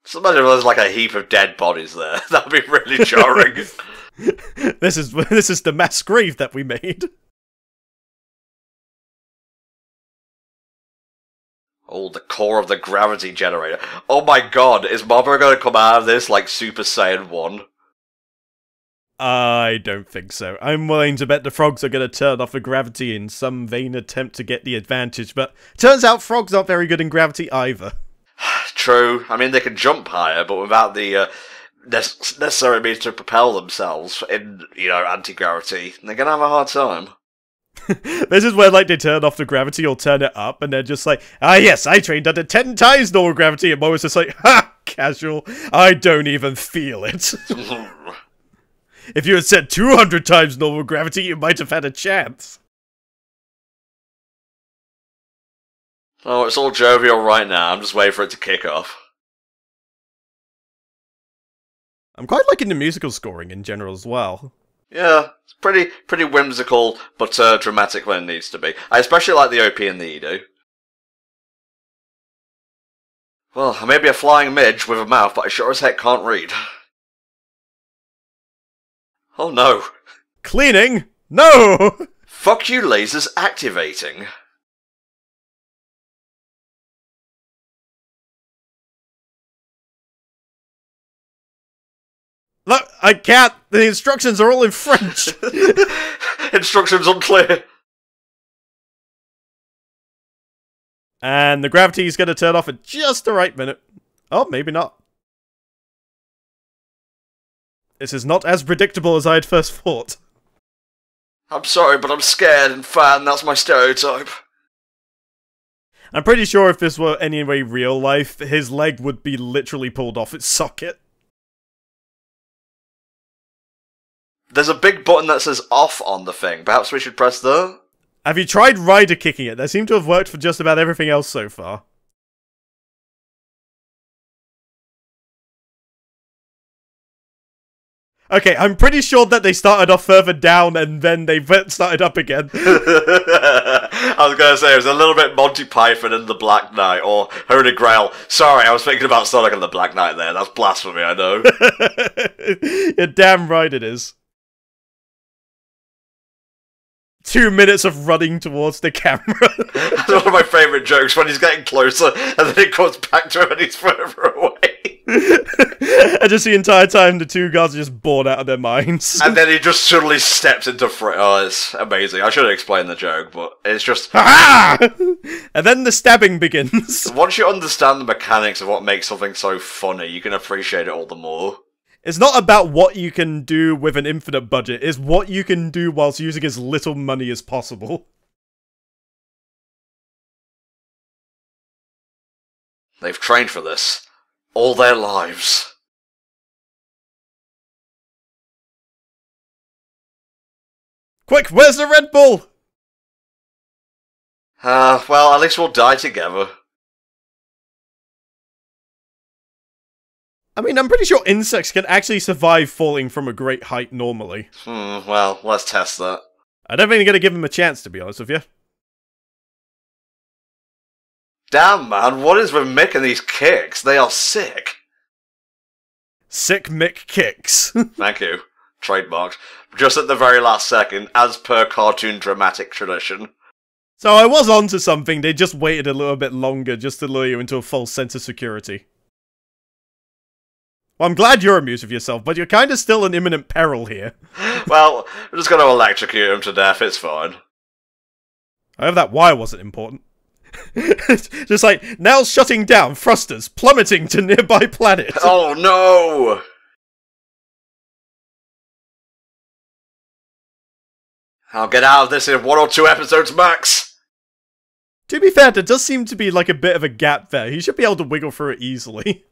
So imagine if there's like a heap of dead bodies there. That'd be really jarring. This is the mass grave that we made. Oh, the core of the gravity generator. Oh my god, is Marbo going to come out of this like Super Saiyan 1? I don't think so. I'm willing to bet the frogs are going to turn off the gravity in some vain attempt to get the advantage, but turns out frogs aren't very good in gravity either. True. I mean, they can jump higher, but without the necessarily means to propel themselves in, anti-gravity, they're gonna have a hard time. This is where, like, they turn off the gravity or turn it up, and they're just like, ah, yes, I trained under 10 times normal gravity, and Momo's just like, ha, casual, I don't even feel it. If you had said 200 times normal gravity, you might have had a chance. Oh, it's all jovial right now, I'm just waiting for it to kick off. I'm quite liking the musical scoring in general as well. Yeah, it's pretty whimsical, but dramatic when it needs to be. I especially like the OP and the EDO. Well, I may be a flying midge with a mouth, but I sure as heck can't read. Oh no. Cleaning? No! Fuck you lasers activating. Look, I can't. The instructions are all in French. Instructions unclear. And the gravity is going to turn off at just the right minute. Oh, maybe not. This is not as predictable as I had first thought. I'm sorry, but I'm scared and fat, and that's my stereotype. I'm pretty sure if this were anyway real life, his leg would be literally pulled off its socket. There's a big button that says off on the thing. Perhaps we should press the... Have you tried rider kicking it? They seem to have worked for just about everything else so far. Okay, I'm pretty sure that they started off further down and then they started up again. I was going to say, it was a little bit Monty Python and the Black Knight, or Holy Grail. Sorry, I was thinking about Sonic and the Black Knight there. That's blasphemy, I know. You're damn right it is. 2 minutes of running towards the camera. That's one of my favourite jokes, when he's getting closer, and then it comes back to him and he's further away. And just the entire time, the two guards are just bored out of their minds. And then he just suddenly steps into frame. Oh, it's amazing. I should have explained the joke, but it's just... Ha! And then the stabbing begins. Once you understand the mechanics of what makes something so funny, you can appreciate it all the more. It's not about what you can do with an infinite budget, it's what you can do whilst using as little money as possible. They've trained for this. All their lives. Quick, where's the Red Bull? Well, at least we'll die together. I mean, I'm pretty sure insects can actually survive falling from a great height normally. Well, let's test that. I don't think they're going to give him a chance, to be honest with you. Damn, man, what is with Mick and these kicks? They are sick. Sick Mick kicks. Thank you. Trademarked. Just at the very last second, as per cartoon dramatic tradition. So I was onto something, they just waited a little bit longer just to lure you into a false sense of security. Well, I'm glad you're amused with yourself, but you're kind of still in imminent peril here. Well, we're just going to electrocute him to death, it's fine. I hope that wire wasn't important. Just like, now shutting down, thrusters plummeting to nearby planet. Oh no! I'll get out of this in 1 or 2 episodes max. To be fair, there does seem to be like a bit of a gap there. He should be able to wiggle through it easily.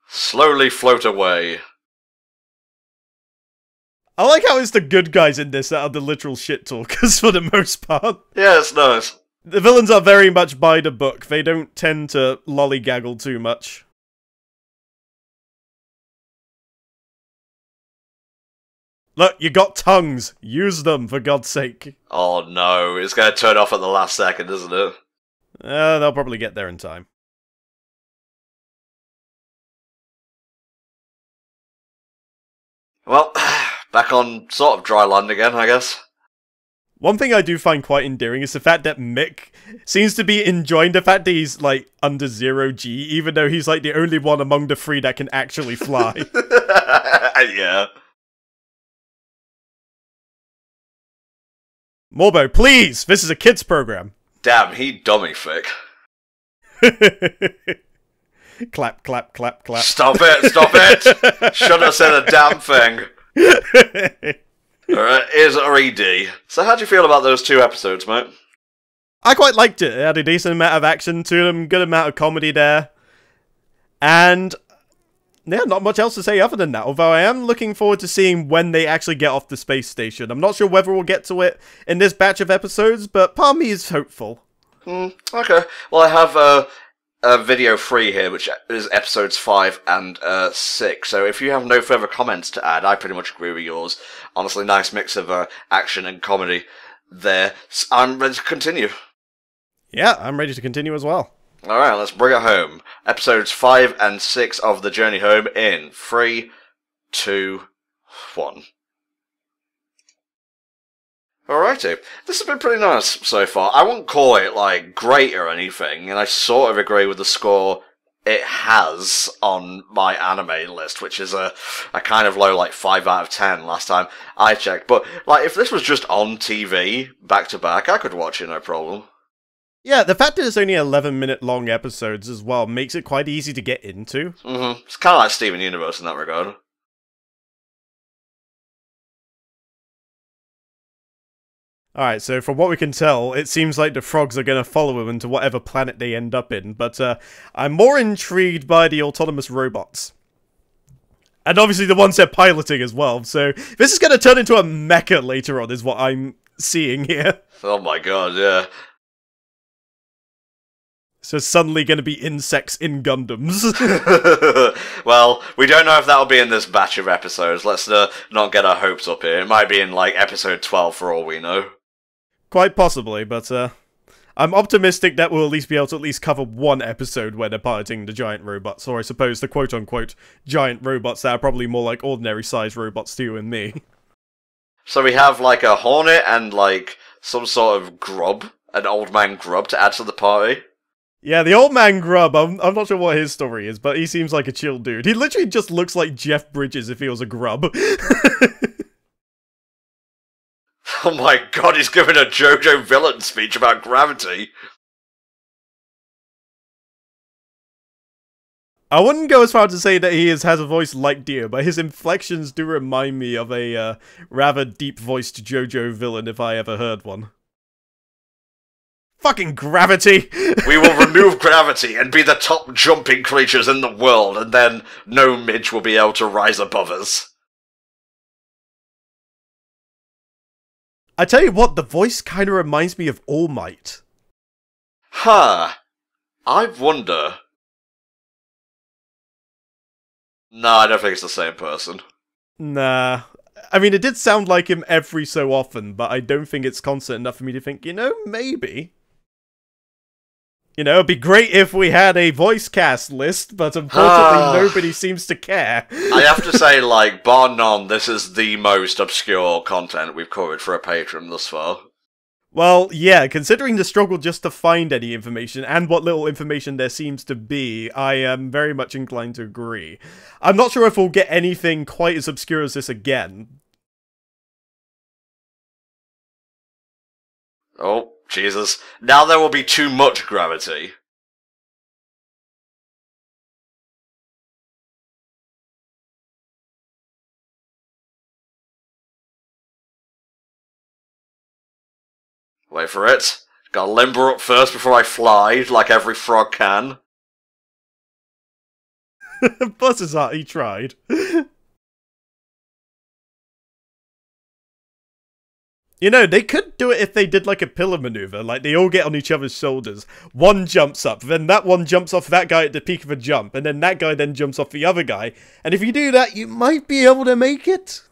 Slowly float away. I like how it's the good guys in this that are the literal shit talkers for the most part. Yeah, it's nice. The villains are very much by the book. They don't tend to lollygaggle too much. Look, you got tongues. Use them, for God's sake. Oh no, it's going to turn off at the last second, isn't it? They'll probably get there in time. Well, back on sort of dry land again, I guess. One thing I do find quite endearing is the fact that Mick seems to be enjoying the fact that he's, like, under 0G, even though he's, like, the only one among the 3 that can actually fly. Yeah. Morbo, please! This is a kids program. Damn, he dummy thick. Clap, clap, clap, clap. Stop it! Shouldn't have said a damn thing. Alright, here's RED. So how do you feel about those 2 episodes, mate? I quite liked it. It had a decent amount of action to them, good amount of comedy there. And yeah, not much else to say other than that, although I am looking forward to seeing when they actually get off the space station. I'm not sure whether we'll get to it in this batch of episodes, but part of me is hopeful. Okay. Well, I have a video 3 here, which is episodes 5 and 6. So if you have no further comments to add, I pretty much agree with yours. Honestly, nice mix of action and comedy there. I'm ready to continue. Yeah, I'm ready to continue as well. Alright, let's bring it home. Episodes 5 and 6 of The Journey Home in 3, 2, 1. Alrighty. This has been pretty nice so far. I wouldn't call it, like, great or anything, and I sort of agree with the score it has on my anime list, which is a kind of low, like, 5 out of 10 last time I checked. But, like, if this was just on TV, back-to-back, I could watch it, no problem. Yeah, the fact that it's only 11-minute long episodes as well makes it quite easy to get into. It's kind of like Steven Universe in that regard. Alright, so from what we can tell, it seems like the frogs are going to follow him into whatever planet they end up in, but I'm more intrigued by the autonomous robots. And obviously the ones they're piloting as well, so this is going to turn into a mecha later on, is what I'm seeing here. Oh my god, yeah. So suddenly going to be insects in Gundams. Well, we don't know if that'll be in this batch of episodes. Let's not get our hopes up here. It might be in, like, episode 12 for all we know. Quite possibly, but I'm optimistic that we'll at least be able to at least cover one episode where they're piloting the giant robots, or I suppose the quote-unquote giant robots that are probably more like ordinary-sized robots to you and me. So we have, like, a hornet and, like, some sort of grub, an old man grub to add to the party. Yeah, the old man grub, I'm not sure what his story is, but he seems like a chill dude. He literally just looks like Jeff Bridges if he was a grub. Oh my god, he's giving a JoJo villain speech about gravity. I wouldn't go as far to say that he has a voice like Deer, but his inflections do remind me of a rather deep-voiced JoJo villain if I ever heard one. Fucking gravity! We will remove gravity and be the top jumping creatures in the world, and then no midge will be able to rise above us. I tell you what, the voice kind of reminds me of All Might. Huh. I wonder. No, I don't think it's the same person. Nah. I mean, it did sound like him every so often, but I don't think it's constant enough for me to think, you know, maybe. You know, it'd be great if we had a voice cast list, but unfortunately nobody seems to care. I have to say, like, bar none, this is the most obscure content we've covered for a patron thus far. Well, yeah, considering the struggle just to find any information, and what little information there seems to be, I am very much inclined to agree. I'm not sure if we'll get anything quite as obscure as this again. Oh, Jesus. Now there will be too much gravity. Wait for it. Gotta limber up first before I fly, like every frog can. Bless his heart, he tried. You know, they could do it if they did like a pillar maneuver, like they all get on each other's shoulders. One jumps up, then that one jumps off that guy at the peak of a jump, and then that guy then jumps off the other guy. And if you do that, you might be able to make it.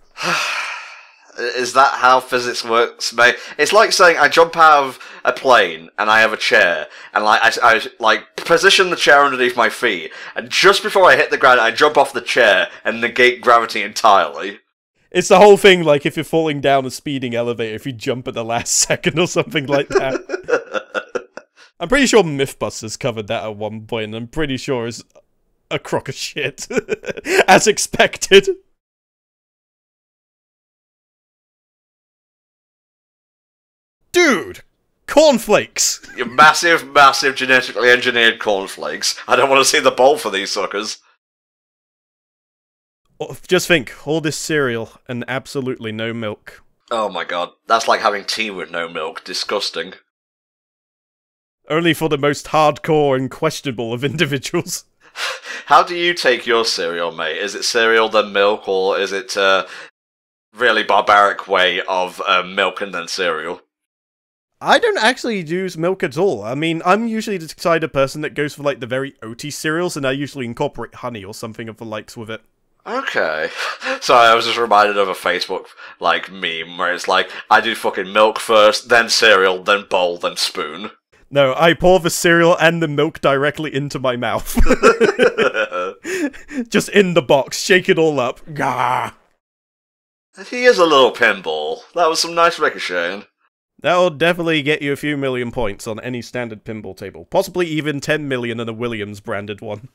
Is that how physics works, mate? It's like saying I jump out of a plane and I have a chair, and I like position the chair underneath my feet, and just before I hit the ground, I jump off the chair and negate gravity entirely. It's the whole thing, like if you're falling down a speeding elevator, if you jump at the last second or something like that. I'm pretty sure Mythbusters covered that at one point, and I'm pretty sure it's a crock of shit. As expected. Dude! Cornflakes! Your massive, massive genetically engineered cornflakes. I don't want to see the bowl for these suckers. Just think, all this cereal and absolutely no milk. Oh my god, that's like having tea with no milk. Disgusting. Only for the most hardcore and questionable of individuals. How do you take your cereal, mate? Is it cereal then milk, or is it really barbaric way of milk and then cereal? I don't actually use milk at all. I mean, I'm usually the kind of person that goes for like the very oaty cereals, and I usually incorporate honey or something of the likes with it. Okay. Sorry, I was just reminded of a Facebook, like, meme where it's like, I do fucking milk first, then cereal, then bowl, then spoon. No, I pour the cereal and the milk directly into my mouth. Just in the box, shake it all up. Gah! He is a little pinball. That was some nice ricocheting. That'll definitely get you a few million points on any standard pinball table. Possibly even 10 million in a Williams branded one.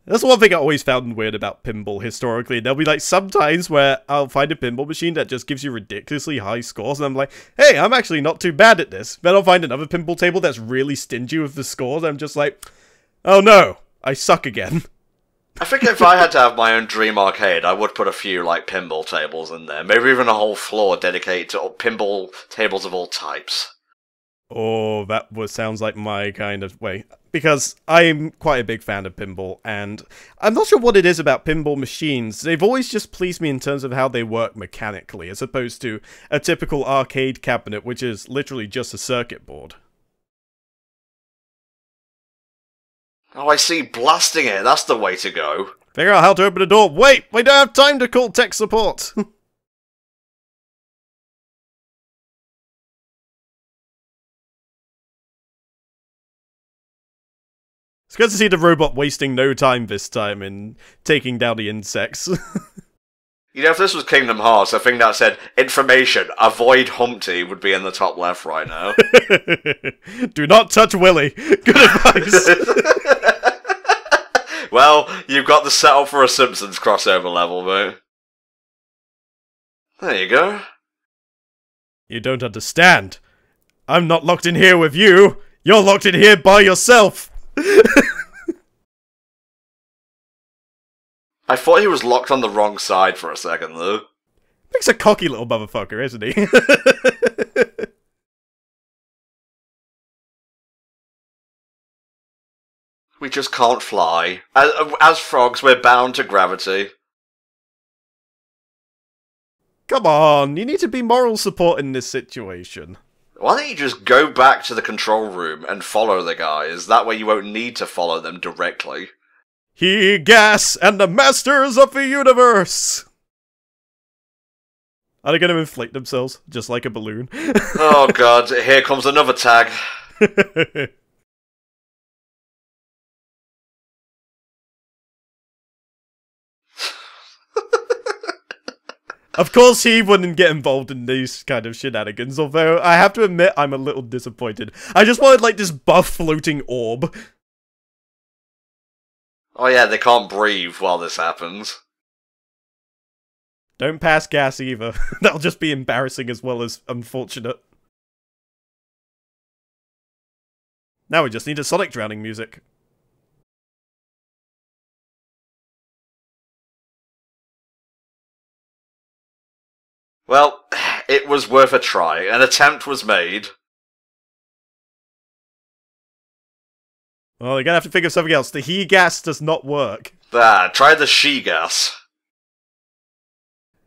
That's one thing I always found weird about pinball historically. There'll be like some times where I'll find a pinball machine that just gives you ridiculously high scores, and I'm like, hey, I'm actually not too bad at this. Then I'll find another pinball table that's really stingy with the scores, and I'm just like, oh no, I suck again. I think if I had to have my own dream arcade, I would put a few, like, pinball tables in there. Maybe even a whole floor dedicated to pinball tables of all types. Oh, sounds like my kind of way. Because I'm quite a big fan of pinball, and I'm not sure what it is about pinball machines. They've always just pleased me in terms of how they work mechanically, as opposed to a typical arcade cabinet, which is literally just a circuit board. Oh, I see. Blasting it. That's the way to go. Figure out how to open a door. Wait, we don't have time to call tech support. It's good to see the robot wasting no time this time in taking down the insects. You know, if this was Kingdom Hearts, I think that said, information, avoid Humpty would be in the top left right now. Do not touch Willy. Good advice. Well, you've got the setup for a Simpsons crossover level, mate. There you go. You don't understand. I'm not locked in here with you. You're locked in here by yourself. I thought he was locked on the wrong side for a second, though. He's a cocky little motherfucker, isn't he? We just can't fly. As frogs, we're bound to gravity. Come on, you need to be moral support in this situation. Why don't you just go back to the control room and follow the guys? That way you won't need to follow them directly. He, Gas, and the Masters of the Universe! Are they going to inflate themselves, just like a balloon? Oh god, here comes another tag. Of course he wouldn't get involved in these kind of shenanigans, although I have to admit I'm a little disappointed. I just wanted like this buff floating orb. Oh yeah, they can't breathe while this happens. Don't pass Gas either. That'll just be embarrassing as well as unfortunate. Now we just need a Sonic drowning music. Well, it was worth a try. An attempt was made. Well, they're gonna have to figure something else. The he gas does not work. Try the she gas.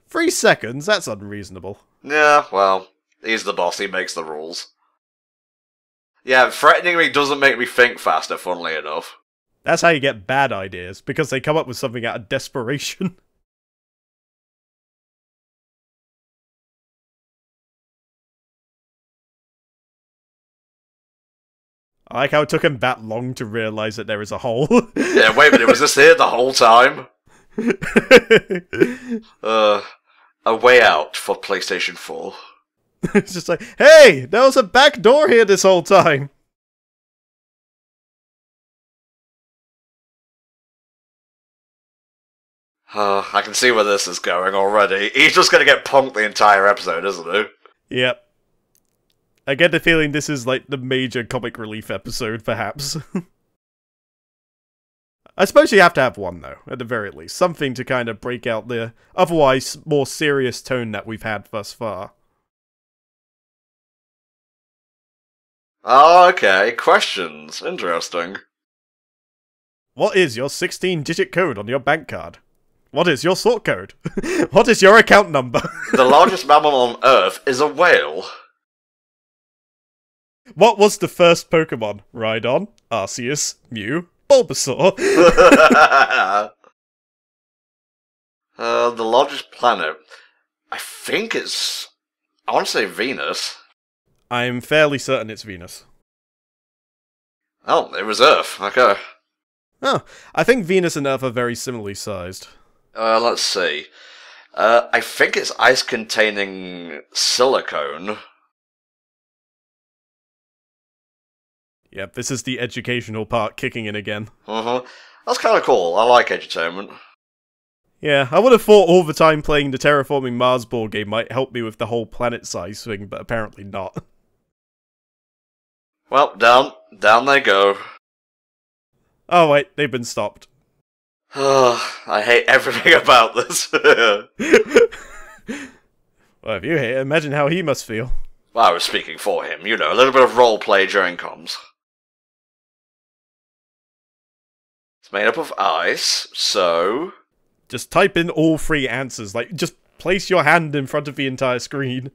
3 seconds? That's unreasonable. Yeah, well, he's the boss, he makes the rules. Yeah, threatening me doesn't make me think faster, funnily enough. That's how you get bad ideas, because they come up with something out of desperation. I like how it took him that long to realise that there is a hole. Yeah, wait a minute, was this here the whole time? A way out for PlayStation 4. It's just like, hey, there was a back door here this whole time. I can see where this is going already. He's just gonna get punked the entire episode, isn't he? Yep. I get the feeling this is like the major comic relief episode, perhaps. I suppose you have to have one, though, at the very least. Something to kind of break out the otherwise more serious tone that we've had thus far. Oh, okay. Questions. Interesting. What is your 16-digit code on your bank card? What is your sort code? What is your account number? The largest mammal on Earth is a whale. What was the first Pokemon? Rhydon, Arceus, Mew, Bulbasaur. The largest planet. I think it's... I want to say Venus. I'm fairly certain it's Venus. Oh, it was Earth. Okay. Oh, I think Venus and Earth are very similarly sized. Let's see. I think it's ice-containing silicone. Yep, this is the educational part kicking in again. That's kind of cool. I like edutainment. Yeah, I would have thought all the time playing the Terraforming Mars board game might help me with the whole planet size thing, but apparently not. Well, down they go. Oh wait, they've been stopped. I hate everything about this. Well, if you hate it, imagine how he must feel. Well, I was speaking for him, you know, a little bit of roleplay during comms. It's made up of ice, so... Just type in all three answers, like, just place your hand in front of the entire screen.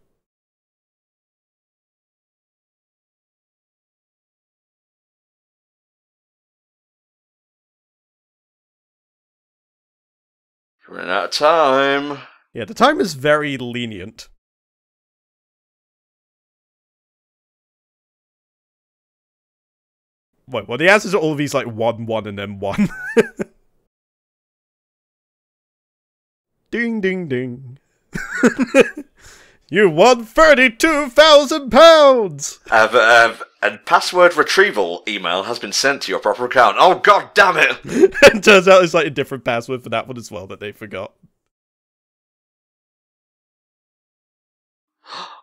Running out of time. Yeah, the time is very lenient. Wait, well, the answers are all of these, like, 1, 1, and then 1. Ding, ding, ding. You won £32,000! And password retrieval email has been sent to your proper account. Oh, god damn it! It turns out it's like a different password for that one as well that they forgot.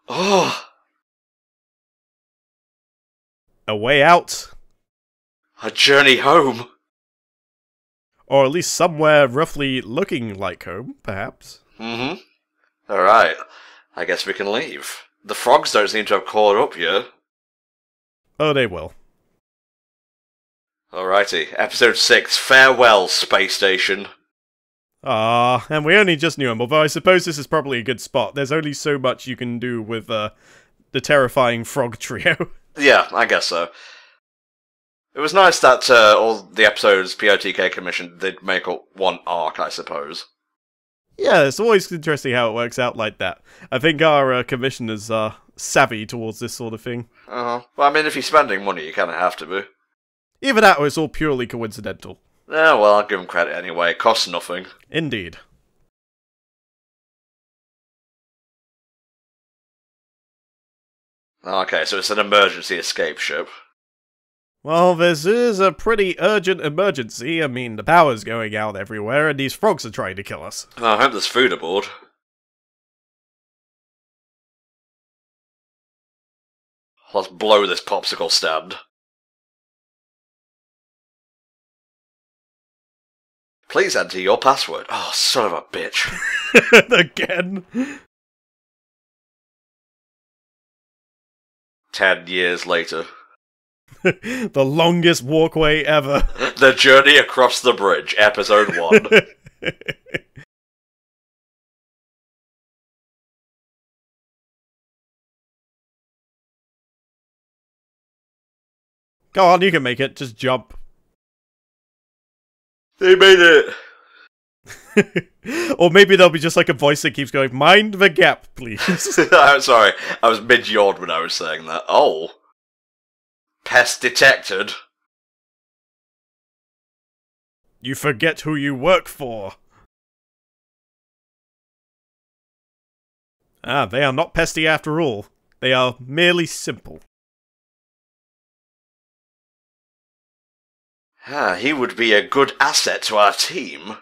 Oh! A way out. A journey home. Or at least somewhere roughly looking like home, perhaps. Alright. I guess we can leave. The frogs don't seem to have caught up yet. Oh, they will. Alrighty. Episode 6. Farewell, Space Station. Ah, and we only just knew him, although I suppose this is probably a good spot. There's only so much you can do with the terrifying frog trio. Yeah, I guess so. It was nice that all the episodes POTK commissioned did make up one arc, I suppose. Yeah, it's always interesting how it works out like that. I think our commissioners are savvy towards this sort of thing. Well, I mean, if you're spending money, you kind of have to be. Either that or it's all purely coincidental. Yeah, well, I'll give them credit anyway. It costs nothing. Indeed. Okay, so it's an emergency escape ship. Well, this is a pretty urgent emergency. I mean, the power's going out everywhere, and these frogs are trying to kill us. I hope there's food aboard. Let's blow this popsicle stand. Please enter your password. Oh, son of a bitch. Again. 10 years later. The longest walkway ever. The Journey Across the Bridge, Episode 1. Go on, you can make it. Just jump. They made it! Or maybe there'll be just like a voice that keeps going, mind the gap, please. I'm sorry, I was mid-yawn when I was saying that. Oh. Pest detected. You forget who you work for. Ah, they are not pesty after all. They are merely simple. Ah, he would be a good asset to our team.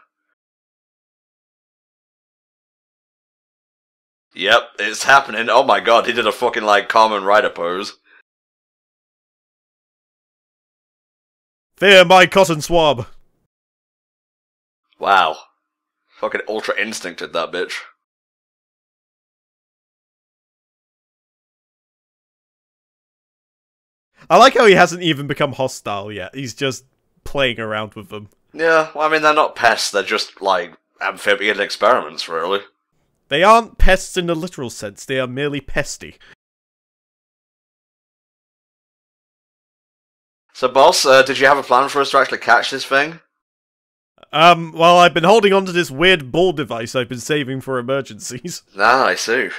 Yep, it's happening. Oh my god, he did a fucking, like, Kamen Rider pose. Fear my cotton swab. Wow. Fucking Ultra Instincted that bitch. I like how he hasn't even become hostile yet. He's just playing around with them. Yeah, well, I mean, they're not pests, they're just, like, amphibian experiments, really. They aren't pests in the literal sense, they are merely pesty. So, boss, did you have a plan for us to actually catch this thing? Well, I've been holding onto this weird ball device I've been saving for emergencies. Ah, I see.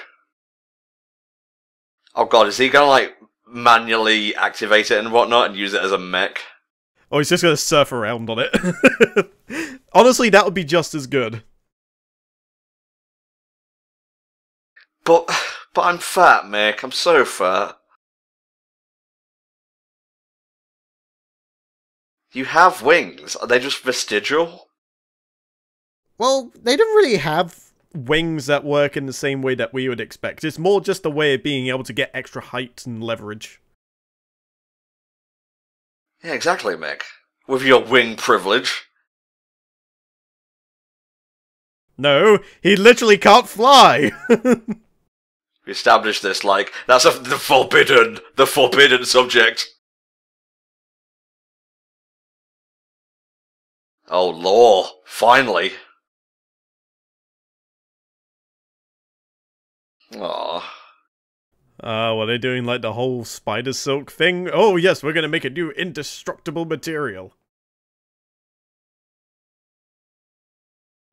Oh god, is he gonna, like, manually activate it and whatnot and use it as a mech? Or he's just gonna surf around on it. Honestly, that would be just as good. But I'm fat, Mick. I'm so fat. You have wings. Are they just vestigial? Well, they don't really have wings that work in the same way that we would expect. It's more just a way of being able to get extra height and leverage. Yeah, exactly, Mick. With your wing privilege. No, he literally can't fly! We established this, like, that's the forbidden subject. Oh, law. Finally. Aww. What are they doing, like the whole spider silk thing? Oh yes, we're gonna make a new indestructible material.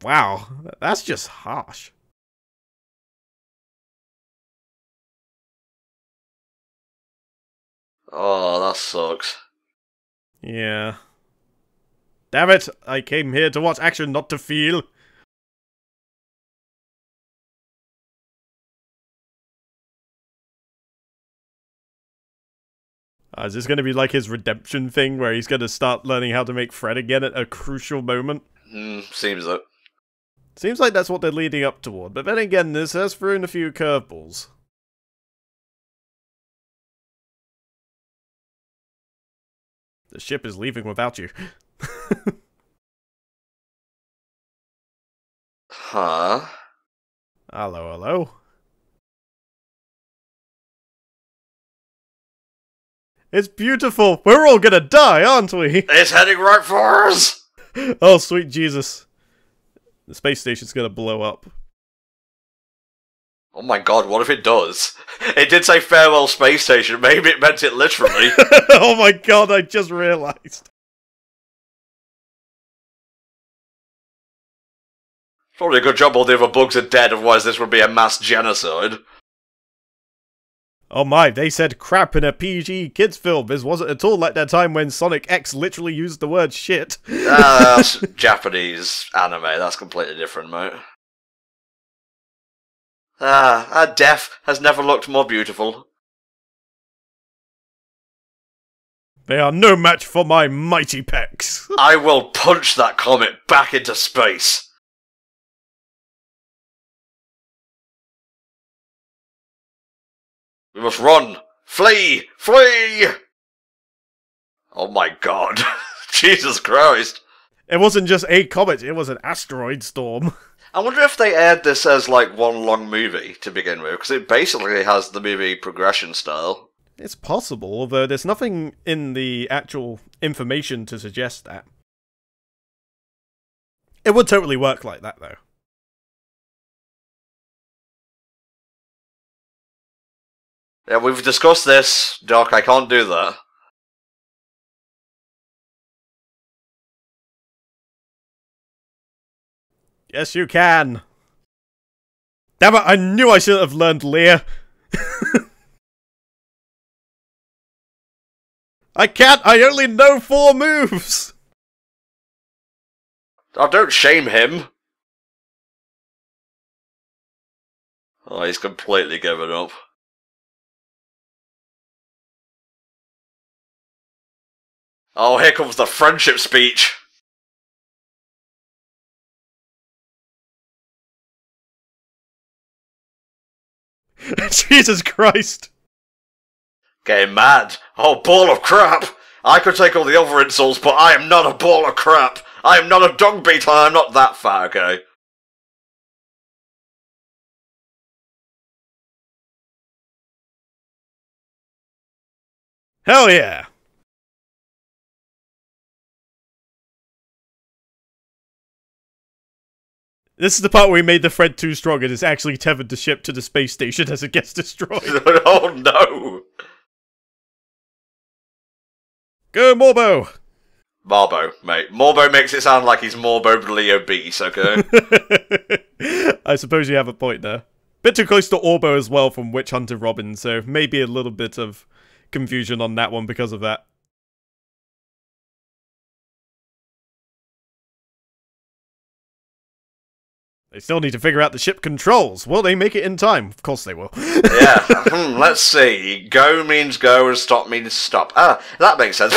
Wow, that's just harsh. Oh, that sucks. Yeah. Damn it, I came here to watch action, not to feel. Is this gonna be like his redemption thing, where he's gonna start learning how to make Fred again at a crucial moment? Seems it. Seems like that's what they're leading up toward, but then again, this has thrown a few curveballs. The ship is leaving without you. Huh? Hello, hello. It's beautiful! We're all gonna die, aren't we? It's heading right for us! Oh, sweet Jesus. The space station's gonna blow up. Oh my god, what if it does? It did say farewell space station, maybe it meant it literally. Oh my god, I just realised. Probably a good job all the other bugs are dead, otherwise this would be a mass genocide. Oh my, they said crap in a PG kids film. This wasn't at all like that time when Sonic X literally used the word shit. That's Japanese anime, that's completely different, mate. Death has never looked more beautiful. They are no match for my mighty pecs. I will punch that comet back into space. We must run! Flee! Flee! Oh my god. Jesus Christ. It wasn't just a comet, it was an asteroid storm. I wonder if they aired this as, like, one long movie to begin with, because it basically has the movie progression style. It's possible, although there's nothing in the actual information to suggest that. It would totally work like that, though. Yeah, we've discussed this, Doc, I can't do that. Yes, you can. Damn it, I knew I should have learned Lear. I can't, I only know 4 moves! Oh, don't shame him! Oh, he's completely given up. Oh, here comes the friendship speech! Jesus Christ. Getting mad. Oh, ball of crap. I could take all the other insults, but I am not a ball of crap. I am not a dog beetle. I'm not that fat, okay? Hell yeah. This is the part where we made the thread too strong and it's actually tethered the ship to the space station as it gets destroyed. Oh no! Go, Morbo! Marbo, mate. Morbo makes it sound like he's morbidly obese, okay? I suppose you have a point there. Bit too close to Orbo as well from Witch Hunter Robin, so maybe a little bit of confusion on that one because of that. They still need to figure out the ship controls. Will they make it in time? Of course they will. Yeah, let's see. Go means go and stop means stop. Ah, that makes sense.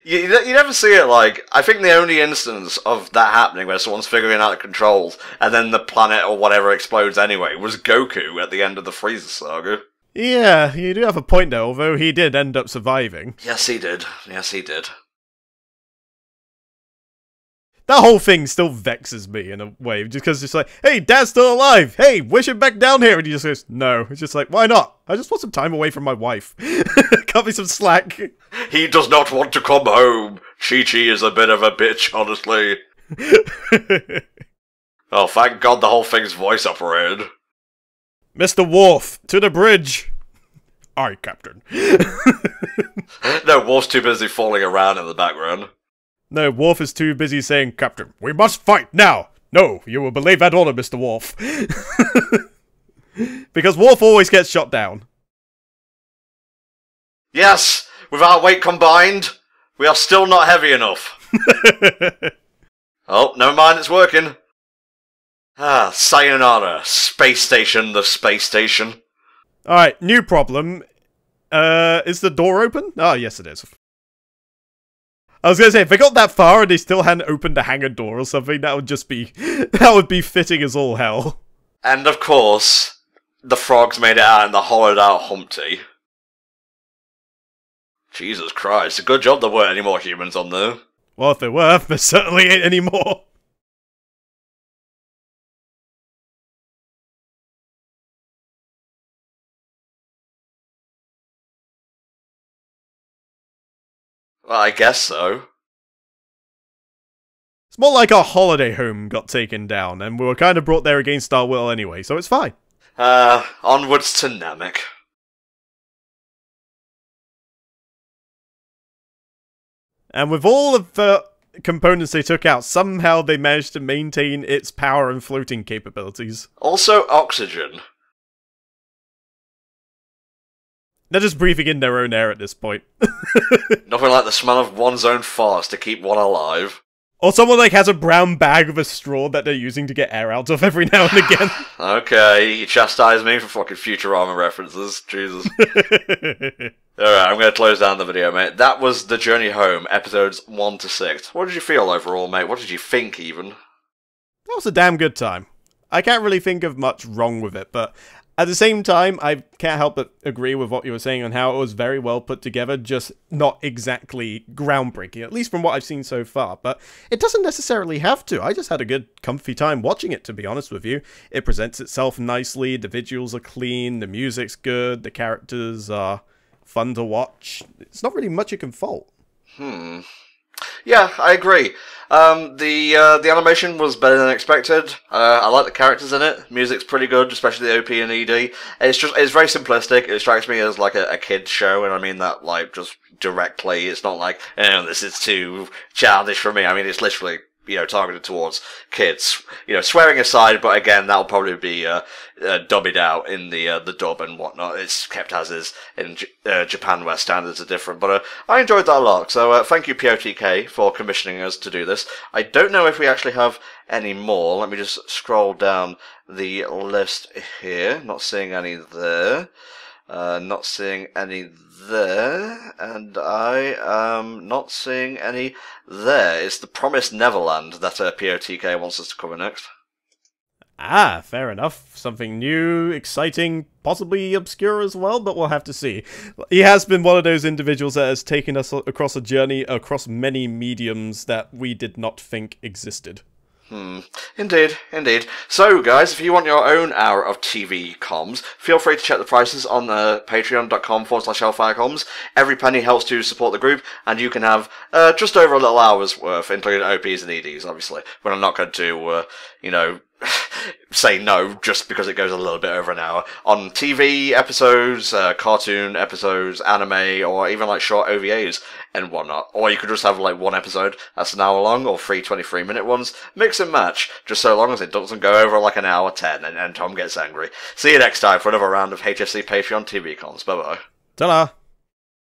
You never see it like... I think the only instance of that happening where someone's figuring out the controls and then the planet or whatever explodes anyway was Goku at the end of the Frieza saga. Yeah, you do have a point there, although he did end up surviving. Yes, he did. Yes, he did. That whole thing still vexes me in a way, just because it's like, hey, Dad's still alive! Hey, wish him back down here! And he just goes, no. It's just like, why not? I just want some time away from my wife. Cut me some slack. He does not want to come home. Chi-Chi is a bit of a bitch, honestly. Oh, thank God the whole thing's voice operated. Mr. Worf, to the bridge! Aye, Captain. No, Worf's too busy falling around in the background. No, Worf is too busy saying, Captain, we must fight now! No, you will believe that order, Mr. Worf. Because Worf always gets shot down. Yes, with our weight combined, we are still not heavy enough. Oh, never mind, it's working. Ah, sayonara, space station, the space station. Alright, new problem. Is the door open? Oh, yes it is. I was gonna say, if they got that far and they still hadn't opened a hangar door or something, that would just be... that would be fitting as all hell. And of course, the frogs made it out in the hollowed out Humpty. Jesus Christ, good job there weren't any more humans on there. Well, if there were, there certainly ain't any more. Well, I guess so. It's more like our holiday home got taken down, and we were kind of brought there against our will anyway, so it's fine. Onwards to Namek. And with all of the components they took out, somehow they managed to maintain its power and floating capabilities. Also, oxygen. They're just breathing in their own air at this point. Nothing like the smell of one's own farts to keep one alive. Or someone like has a brown bag with a straw that they're using to get air out of every now and again. Okay, you chastise me for fucking Futurama references. Jesus. Alright, I'm going to close down the video, mate. That was The Journey Home, episodes 1 to 6. What did you feel overall, mate? What did you think, even? That was a damn good time. I can't really think of much wrong with it, but at the same time, I can't help but agree with what you were saying on how it was very well put together, just not exactly groundbreaking, at least from what I've seen so far. But it doesn't necessarily have to. I just had a good, comfy time watching it, to be honest with you. It presents itself nicely, the visuals are clean, the music's good, the characters are fun to watch. It's not really much you can fault. Yeah, I agree. The animation was better than expected. I like the characters in it. Music's pretty good, especially the OP and ED. It's very simplistic. It strikes me as like a kid's show, and I mean that like just directly. It's not like, oh, this is too childish for me. I mean, it's literally, you know, targeted towards kids. You know, swearing aside, but again, that'll probably be dubbied out in the dub and whatnot. It's kept as is in Japan, where standards are different. But I enjoyed that a lot. So thank you, POTK, for commissioning us to do this. I don't know if we actually have any more. Let me just scroll down the list here. Not seeing any there. Not seeing any there, and I am not seeing any there. It's the Promised Neverland that POTK wants us to cover next. Ah, fair enough. Something new, exciting, possibly obscure as well, but we'll have to see. He has been one of those individuals that has taken us across a journey across many mediums that we did not think existed. Indeed, indeed. So, guys, if you want your own hour of TV comms, feel free to check the prices on patreon.com/HellfireComms. Every penny helps to support the group, and you can have just over a little hour's worth, including OPs and EDs, obviously. But I'm not going to, say no just because it goes a little bit over an hour on TV episodes, cartoon episodes, anime, or even like short OVAs and whatnot. Or you could just have like one episode that's an hour long, or 23-minute ones. Mix and match, just so long as it doesn't go over like an hour 10 and Tom gets angry. See you next time for another round of HFC Patreon TV comms. Bye bye. Ta-da!